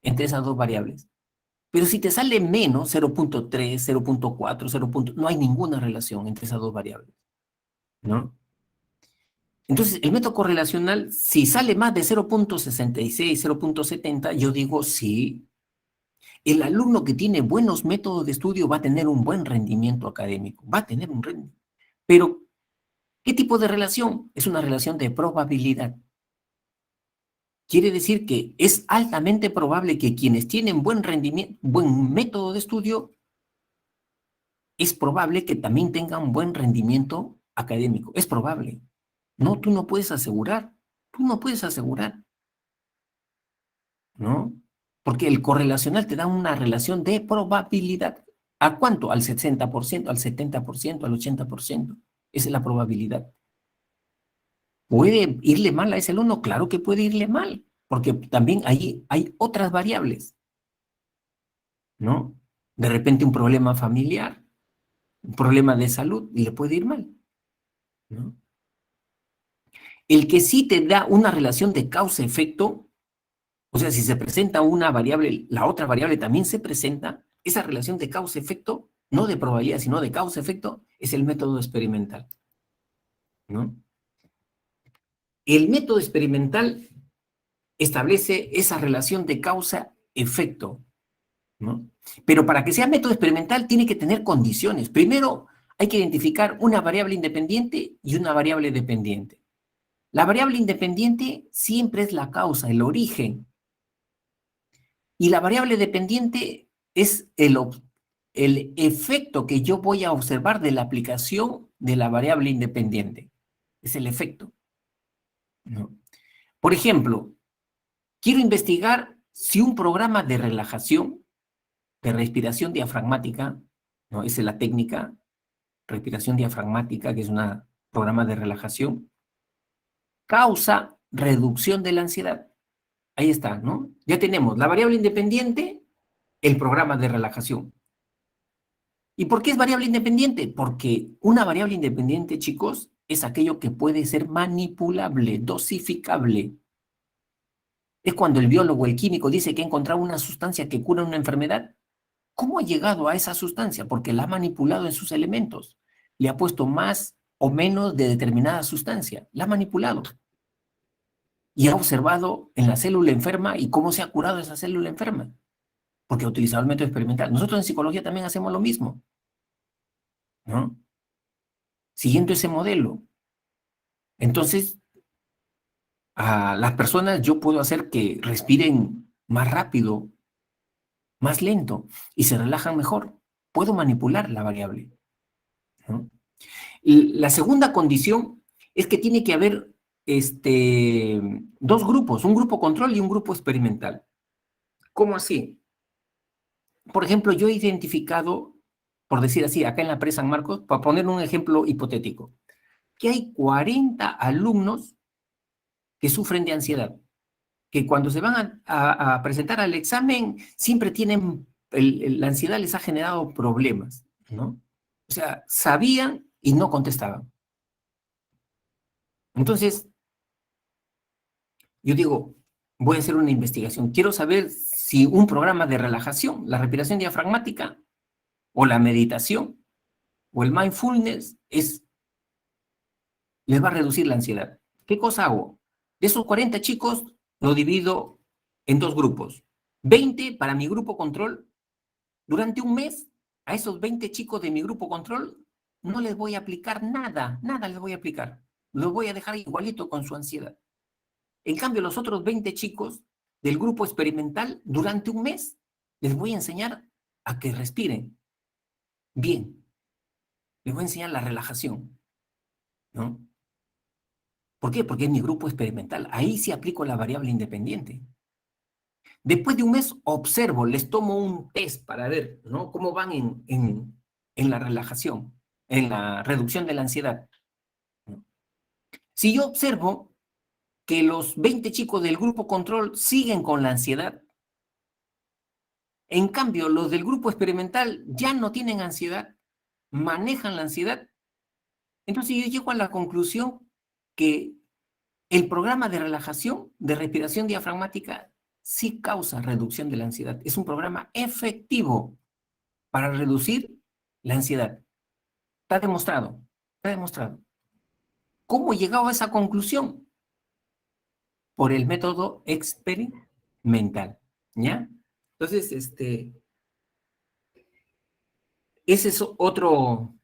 A: entre esas dos variables. Pero si te sale menos, 0.3, 0.4, 0. No hay ninguna relación entre esas dos variables, ¿no? Entonces, el método correlacional, si sale más de 0.66, 0.70, yo digo sí, el alumno que tiene buenos métodos de estudio va a tener un buen rendimiento académico, va a tener un rendimiento. Pero, ¿qué tipo de relación? Es una relación de probabilidad. Quiere decir que es altamente probable que quienes tienen buen rendimiento, buen método de estudio, es probable que también tengan buen rendimiento académico. Es probable. No, tú no puedes asegurar. Tú no puedes asegurar, ¿no? Porque el correlacional te da una relación de probabilidad. ¿A cuánto? Al 60%, al 70%, al 80%. Esa es la probabilidad. ¿Puede irle mal a ese alumno? Claro que puede irle mal, porque también ahí hay otras variables, ¿no? De repente un problema familiar, un problema de salud, y le puede ir mal, ¿no? El que sí te da una relación de causa-efecto, o sea, si se presenta una variable, la otra variable también se presenta, esa relación de causa-efecto, no de probabilidad, sino de causa-efecto, es el método experimental, ¿no? El método experimental establece esa relación de causa-efecto, ¿no? Pero para que sea método experimental tiene que tener condiciones. Primero, hay que identificar una variable independiente y una variable dependiente. La variable independiente siempre es la causa, el origen. Y la variable dependiente es el efecto que yo voy a observar de la aplicación de la variable independiente. Es el efecto, ¿no? Por ejemplo, quiero investigar si un programa de relajación, de respiración diafragmática, ¿no? Esa es la técnica, respiración diafragmática, que es un programa de relajación, causa reducción de la ansiedad. Ahí está, ¿no? Ya tenemos la variable independiente, el programa de relajación. ¿Y por qué es variable independiente? Porque una variable independiente, chicos, es aquello que puede ser manipulable, dosificable. Es cuando el biólogo, el químico, dice que ha encontrado una sustancia que cura una enfermedad. ¿Cómo ha llegado a esa sustancia? Porque la ha manipulado en sus elementos. Le ha puesto más o menos de determinada sustancia. La ha manipulado. Y ha observado en la célula enferma y cómo se ha curado esa célula enferma. Porque ha utilizado el método experimental. Nosotros en psicología también hacemos lo mismo, ¿no? Siguiendo ese modelo. Entonces, a las personas yo puedo hacer que respiren más rápido, más lento y se relajan mejor. Puedo manipular la variable, ¿no? La segunda condición es que tiene que haber dos grupos, un grupo control y un grupo experimental. ¿Cómo así? Por ejemplo, yo he identificado, por decir así, acá en la presa San Marcos, para poner un ejemplo hipotético, que hay 40 alumnos que sufren de ansiedad, que cuando se van a presentar al examen siempre tienen, la ansiedad les ha generado problemas, ¿no? O sea, sabían y no contestaban. Entonces, yo digo, voy a hacer una investigación. Quiero saber si un programa de relajación, la respiración diafragmática, o la meditación, o el mindfulness, les va a reducir la ansiedad. ¿Qué cosa hago? De esos 40 chicos, lo divido en dos grupos. 20 para mi grupo control. Durante un mes, a esos 20 chicos de mi grupo control, no les voy a aplicar nada, nada les voy a aplicar. Los voy a dejar igualito con su ansiedad. En cambio, los otros 20 chicos del grupo experimental, durante un mes, les voy a enseñar a que respiren bien. Les voy a enseñar la relajación, ¿no? ¿Por qué? Porque es mi grupo experimental. Ahí sí aplico la variable independiente. Después de un mes observo, les tomo un test para ver, ¿no? Cómo van en la relajación, en la reducción de la ansiedad. Si yo observo que los 20 chicos del grupo control siguen con la ansiedad, en cambio, los del grupo experimental ya no tienen ansiedad, manejan la ansiedad, entonces yo llego a la conclusión que el programa de relajación, de respiración diafragmática, sí causa reducción de la ansiedad. Es un programa efectivo para reducir la ansiedad. Está demostrado, está demostrado. ¿Cómo he llegado a esa conclusión? Por el método experimental, ¿ya? Entonces, ese es otro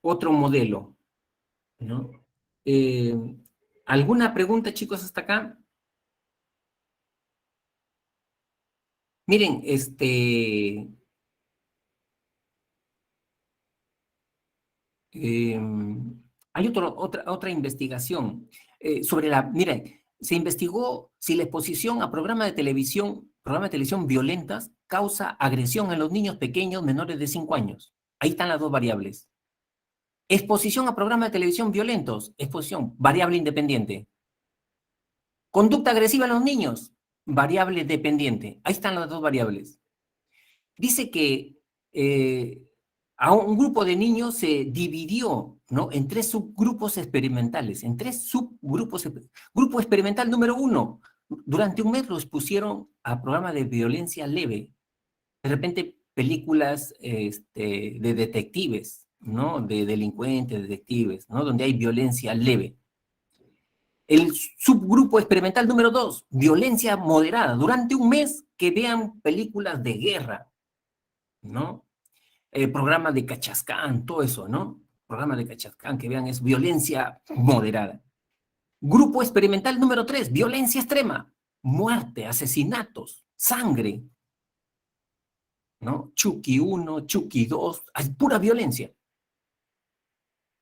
A: modelo, ¿no? Eh, ¿Alguna pregunta, chicos, hasta acá? Miren, hay otra investigación sobre miren, se investigó si la exposición a programas de televisión violentas causa agresión en los niños pequeños menores de 5 años. Ahí están las dos variables. Exposición a programas de televisión violentos, exposición, variable independiente. Conducta agresiva en los niños, variable dependiente. Ahí están las dos variables. Dice que a un grupo de niños se dividió, ¿no?, en 3 subgrupos experimentales, en 3 subgrupos. Grupo experimental número 1, durante un mes los pusieron a programas de violencia leve, de repente películas de detectives, ¿no?, de delincuentes, detectives, ¿no?, donde hay violencia leve. El subgrupo experimental número 2, violencia moderada, durante un mes que vean películas de guerra, ¿no? Programas de Cachascán, todo eso, ¿no? Programas de Cachascán, que vean, es violencia moderada. Grupo experimental número 3, violencia extrema, muerte, asesinatos, sangre, ¿no? Chucky 1, Chucky 2, hay pura violencia,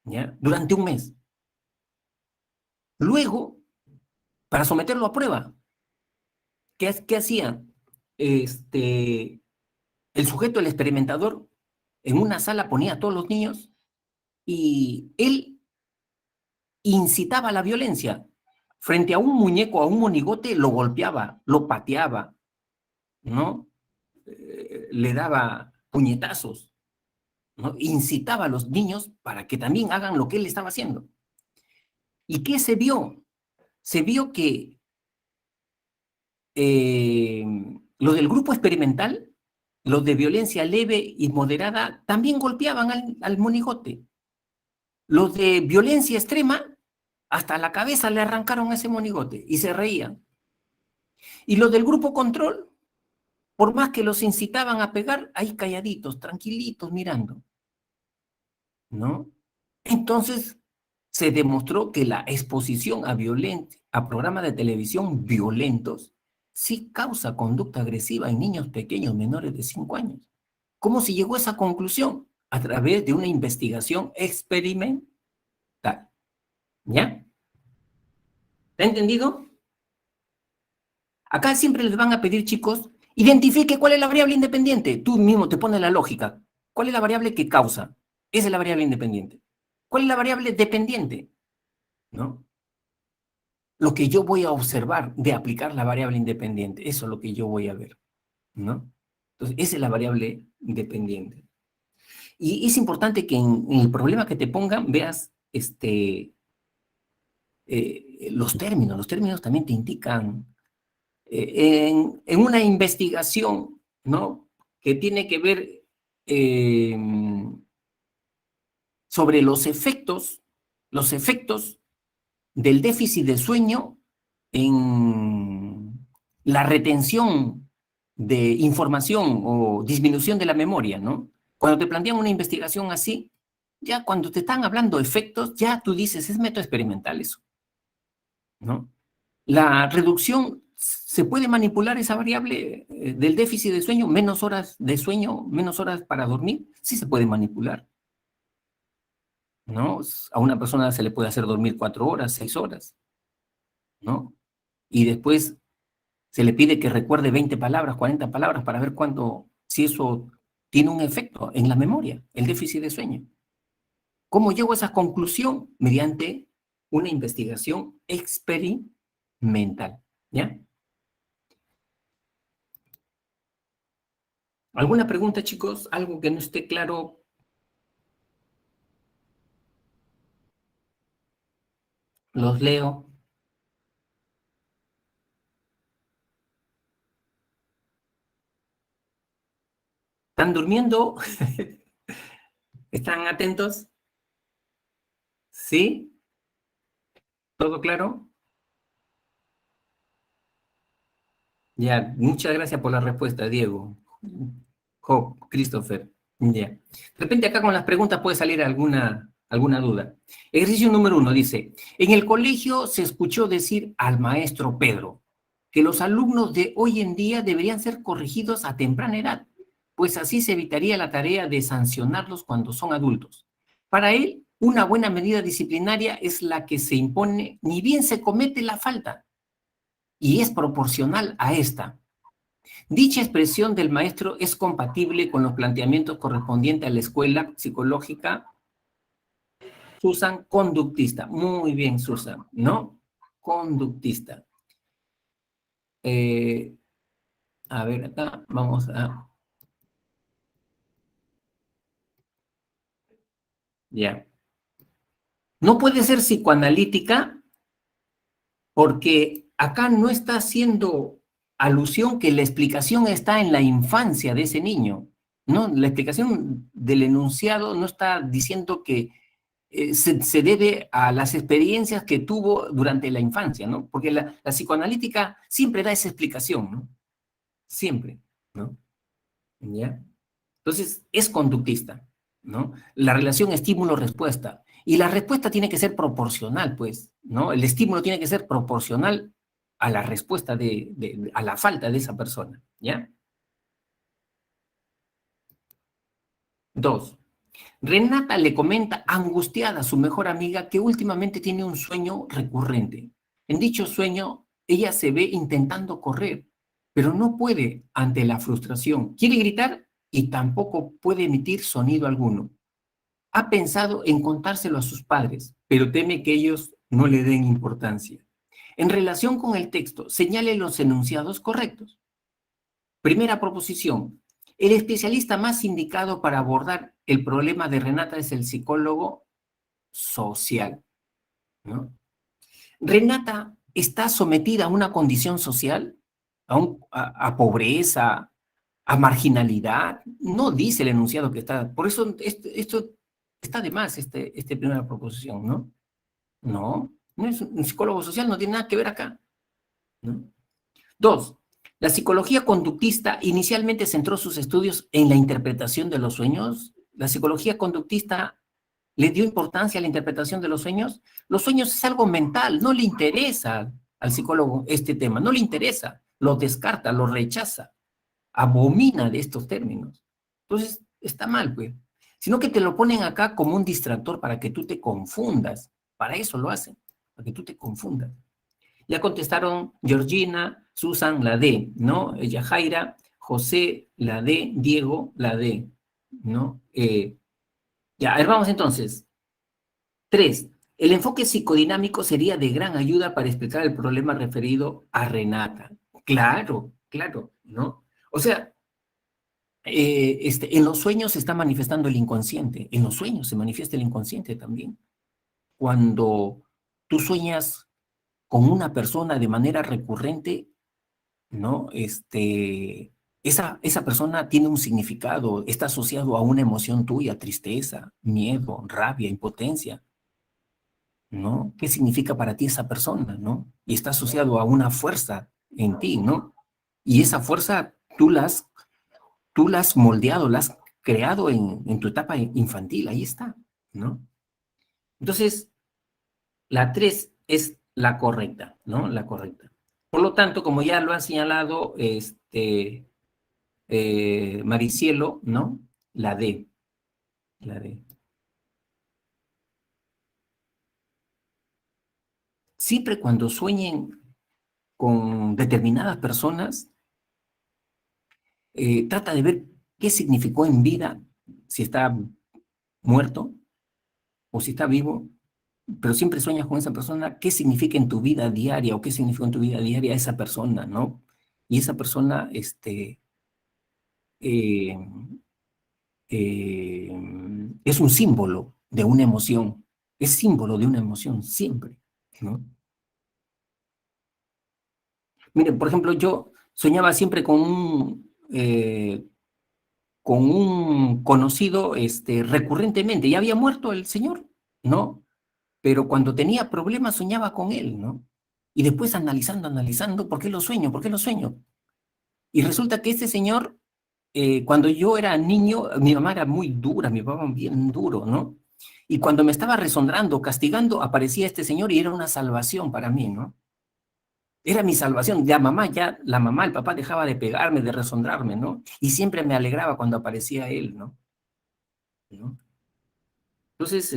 A: ¿ya? Durante un mes. Luego, para someterlo a prueba, ¿qué hacían? El sujeto, el experimentador, en una sala ponía a todos los niños y él incitaba a la violencia. Frente a un muñeco, a un monigote, lo golpeaba, lo pateaba, ¿no? Le daba puñetazos, ¿no? Incitaba a los niños para que también hagan lo que él estaba haciendo. ¿Y qué se vio? Se vio que los del grupo experimental, los de violencia leve y moderada, también golpeaban al monigote. Los de violencia extrema, hasta la cabeza le arrancaron a ese monigote y se reían. Y los del grupo control, por más que los incitaban a pegar, ahí calladitos, tranquilitos, mirando, ¿no? Entonces, se demostró que la exposición a programas de televisión violentos sí causa conducta agresiva en niños pequeños menores de 5 años. ¿Cómo se llegó a esa conclusión? A través de una investigación experimental. ¿Ya? ¿Está entendido? Acá siempre les van a pedir, chicos, identifique cuál es la variable independiente. Tú mismo te pones la lógica. ¿Cuál es la variable que causa? Esa es la variable independiente. ¿Cuál es la variable dependiente? ¿No? Lo que yo voy a observar de aplicar la variable independiente, eso es lo que yo voy a ver, ¿no? Entonces, esa es la variable independiente. Y es importante que en el problema que te pongan veas los términos también te indican en una investigación, ¿no?, que tiene que ver sobre los efectos del déficit de sueño en la retención de información o disminución de la memoria, ¿no? Cuando te plantean una investigación así, ya cuando te están hablando de efectos, ya tú dices, es método experimental eso, ¿no? La reducción, ¿se puede manipular esa variable del déficit de sueño? Menos horas de sueño, menos horas para dormir, sí se puede manipular, ¿no? A una persona se le puede hacer dormir 4 horas, 6 horas, ¿no? Y después Se le pide que recuerde 20 palabras, 40 palabras para ver si eso tiene un efecto en la memoria, el déficit de sueño. ¿Cómo llego a esa conclusión? Mediante una investigación experimental, ¿ya? ¿Alguna pregunta, chicos? ¿Algo que no esté claro? Los leo. ¿Están durmiendo? ¿Están atentos? ¿Sí? ¿Todo claro? Ya, muchas gracias por la respuesta, Diego. Job, Christopher. Ya. De repente acá con las preguntas puede salir alguna duda. Ejercicio número 1 dice, en el colegio se escuchó decir al maestro Pedro que los alumnos de hoy en día deberían ser corregidos a temprana edad, pues así se evitaría la tarea de sancionarlos cuando son adultos. Para él, una buena medida disciplinaria es la que se impone ni bien se comete la falta y es proporcional a esta. Dicha expresión del maestro es compatible con los planteamientos correspondientes a la escuela psicológica Susan conductista. Muy bien, Susan, ¿no? Conductista. Eh, a ver, acá vamos a... Ya. No puede ser psicoanalítica porque acá no está haciendo alusión que la explicación está en la infancia de ese niño, ¿no? La explicación del enunciado no está diciendo que se debe a las experiencias que tuvo durante la infancia, ¿no? Porque la psicoanalítica siempre da esa explicación, ¿no? Siempre, ¿no? ¿Ya? Entonces, es conductista, ¿no? La relación estímulo-respuesta. Y la respuesta tiene que ser proporcional, pues, ¿no? El estímulo tiene que ser proporcional a la respuesta a la falta de esa persona, ¿ya? 2. Renata le comenta angustiada a su mejor amiga que últimamente tiene un sueño recurrente. En dicho sueño, ella se ve intentando correr, pero no puede ante la frustración. Quiere gritar y tampoco puede emitir sonido alguno. Ha pensado en contárselo a sus padres, pero teme que ellos no le den importancia. En relación con el texto, señale los enunciados correctos. Primera proposición. El especialista más indicado para abordar el problema de Renata es el psicólogo social, ¿no? Renata está sometida a una condición social, a pobreza, a marginalidad. No dice el enunciado que está. Por eso esto está de más, esta primera proposición, ¿no? No es un psicólogo social, no tiene nada que ver acá, ¿no? 2. La psicología conductista inicialmente centró sus estudios en la interpretación de los sueños. La psicología conductista le dio importancia a la interpretación de los sueños. Los sueños es algo mental, no le interesa al psicólogo este tema, no le interesa, lo descarta, lo rechaza, abomina de estos términos. Entonces, está mal, pues. Sino que te lo ponen acá como un distractor para que tú te confundas. Para eso lo hacen, para que tú te confundas. Ya contestaron Georgina, Susan, la D, ¿no? Yajaira, José, la D, Diego, la D, ¿no? Ya, a ver, vamos entonces. 3. El enfoque psicodinámico sería de gran ayuda para explicar el problema referido a Renata. Claro, claro, ¿no? O sea, en los sueños se está manifestando el inconsciente. En los sueños se manifiesta el inconsciente también. Cuando tú sueñas con una persona de manera recurrente, ¿no? Esa persona tiene un significado, está asociado a una emoción tuya, tristeza, miedo, rabia, impotencia, ¿no? ¿Qué significa para ti esa persona, ¿no? Y está asociado a una fuerza en ti, ¿no? Y esa fuerza tú la has moldeado, la has creado en tu etapa infantil, ahí está, ¿no? Entonces, la 3 es la correcta, ¿no? La correcta. Por lo tanto, como ya lo ha señalado Maricielo, ¿no? La D, la D. Siempre cuando sueñen con determinadas personas, trata de ver qué significó en vida, si está muerto o si está vivo, pero siempre sueñas con esa persona, qué significa en tu vida diaria o qué significó en tu vida diaria esa persona, ¿no? Y esa persona, eh, eh, es un símbolo de una emoción, es símbolo de una emoción siempre, ¿no? Miren, por ejemplo, yo soñaba siempre con un conocido recurrentemente, ya había muerto el señor, ¿no? Pero cuando tenía problemas soñaba con él, ¿no? Y después analizando, ¿por qué lo sueño? ¿Por qué lo sueño? Y resulta que este señor, cuando yo era niño, mi mamá era muy dura, mi papá bien duro, ¿no? Y cuando me estaba resondrando, castigando, aparecía este señor y era una salvación para mí, ¿no? Era mi salvación. La mamá, el papá dejaba de pegarme, de resondrarme, ¿no? Y siempre me alegraba cuando aparecía él, ¿no? ¿No? Entonces,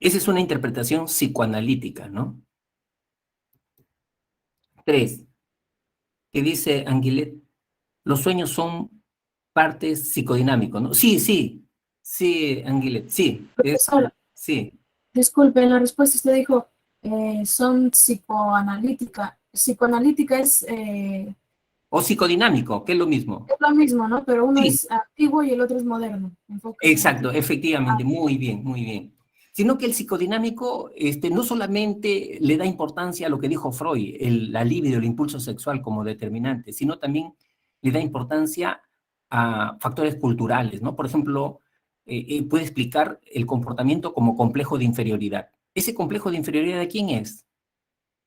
A: esa es una interpretación psicoanalítica, ¿no? 3, que dice Anguillet, los sueños son partes psicodinámicos, ¿no? Sí, sí, sí, Anguillet, sí,
B: Profesor,
A: sí.
B: disculpe, en la respuesta usted dijo, son psicoanalítica. Psicoanalítica
A: O psicodinámico, que es lo mismo.
B: es lo mismo, ¿no? Pero uno
A: Sí,
B: es antiguo y el otro es moderno. Enfóquese en
A: exacto,
B: antiguo.
A: efectivamente, muy bien, muy bien. Sino que el psicodinámico no solamente le da importancia a lo que dijo Freud, la libido, el impulso sexual como determinante, sino también le da importancia a factores culturales, ¿no? Por ejemplo, puede explicar el comportamiento como complejo de inferioridad. ¿Ese complejo de inferioridad de quién es?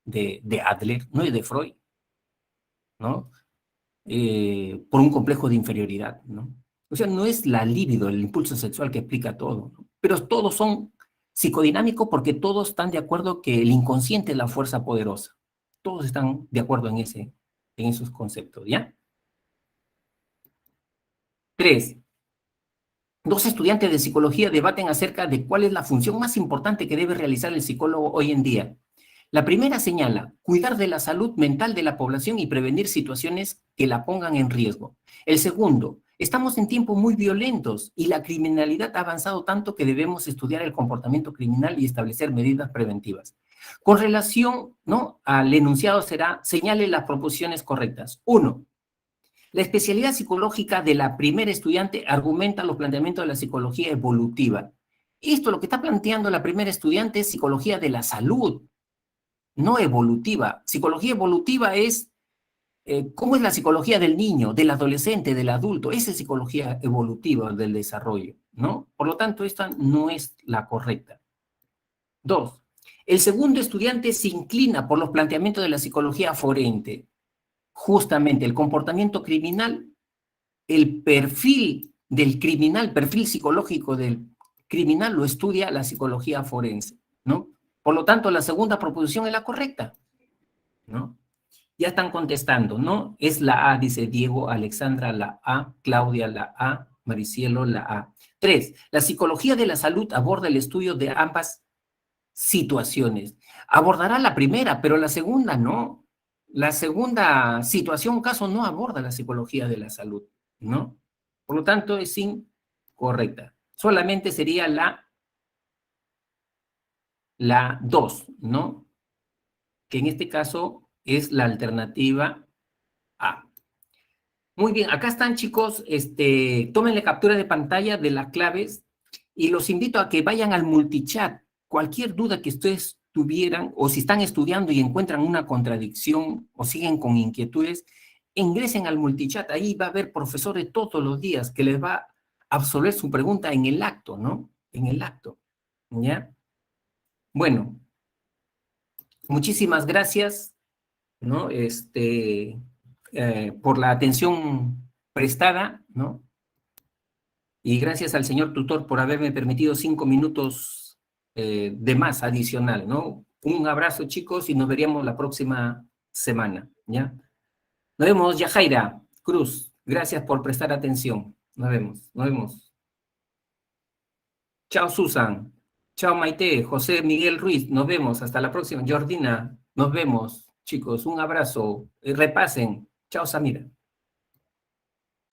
A: De Adler, no es de Freud, ¿no? Por un complejo de inferioridad, ¿no? O sea, no es la libido, el impulso sexual que explica todo, ¿no? Pero todos son psicodinámicos porque todos están de acuerdo que el inconsciente es la fuerza poderosa. Todos están de acuerdo en esos conceptos, ¿ya? 3, dos estudiantes de psicología debaten acerca de cuál es la función más importante que debe realizar el psicólogo hoy en día. La primera señala, cuidar de la salud mental de la población y prevenir situaciones que la pongan en riesgo. El segundo, estamos en tiempos muy violentos y la criminalidad ha avanzado tanto que debemos estudiar el comportamiento criminal y establecer medidas preventivas. Con relación, ¿no?, al enunciado será, señale las proposiciones correctas. 1, la especialidad psicológica de la primera estudiante argumenta los planteamientos de la psicología evolutiva. Esto lo que está planteando la primera estudiante es psicología de la salud, no evolutiva. Psicología evolutiva es cómo es la psicología del niño, del adolescente, del adulto. Esa es psicología evolutiva del desarrollo, ¿no? Por lo tanto, esta no es la correcta. 2, el segundo estudiante se inclina por los planteamientos de la psicología forense. Justamente el comportamiento criminal, el perfil del criminal, perfil psicológico del criminal lo estudia la psicología forense, ¿no? Por lo tanto, la segunda proposición es la correcta, ¿no? Ya están contestando, ¿no? Es la A, dice Diego, Alexandra la A, Claudia la A, Maricielo la A. 3, la psicología de la salud aborda el estudio de ambas situaciones. Abordará la primera, pero la segunda no. La segunda situación, caso, no aborda la psicología de la salud, ¿no? Por lo tanto, es incorrecta. Solamente sería la 2, ¿no? Que en este caso es la alternativa A. Muy bien, acá están, chicos, tómenle captura de pantalla de las claves y los invito a que vayan al multichat. Cualquier duda que ustedes tuvieran o si están estudiando y encuentran una contradicción o siguen con inquietudes, ingresen al multichat. Ahí va a haber profesores todos los días que les va a absolver su pregunta en el acto, ¿no? En el acto, ¿ya? Bueno, muchísimas gracias, ¿no? Por la atención prestada, ¿no? Y gracias al señor tutor por haberme permitido 5 minutos de más adicional, ¿no? Un abrazo, chicos, y nos veríamos la próxima semana, ¿ya? Nos vemos, Yajaira Cruz. Gracias por prestar atención. Nos vemos, nos vemos. Chao, Susan. Chao, Maite. José Miguel Ruiz. Nos vemos. Hasta la próxima. Jordina, nos vemos. chicos, un abrazo. Repasen. Chao, Samira.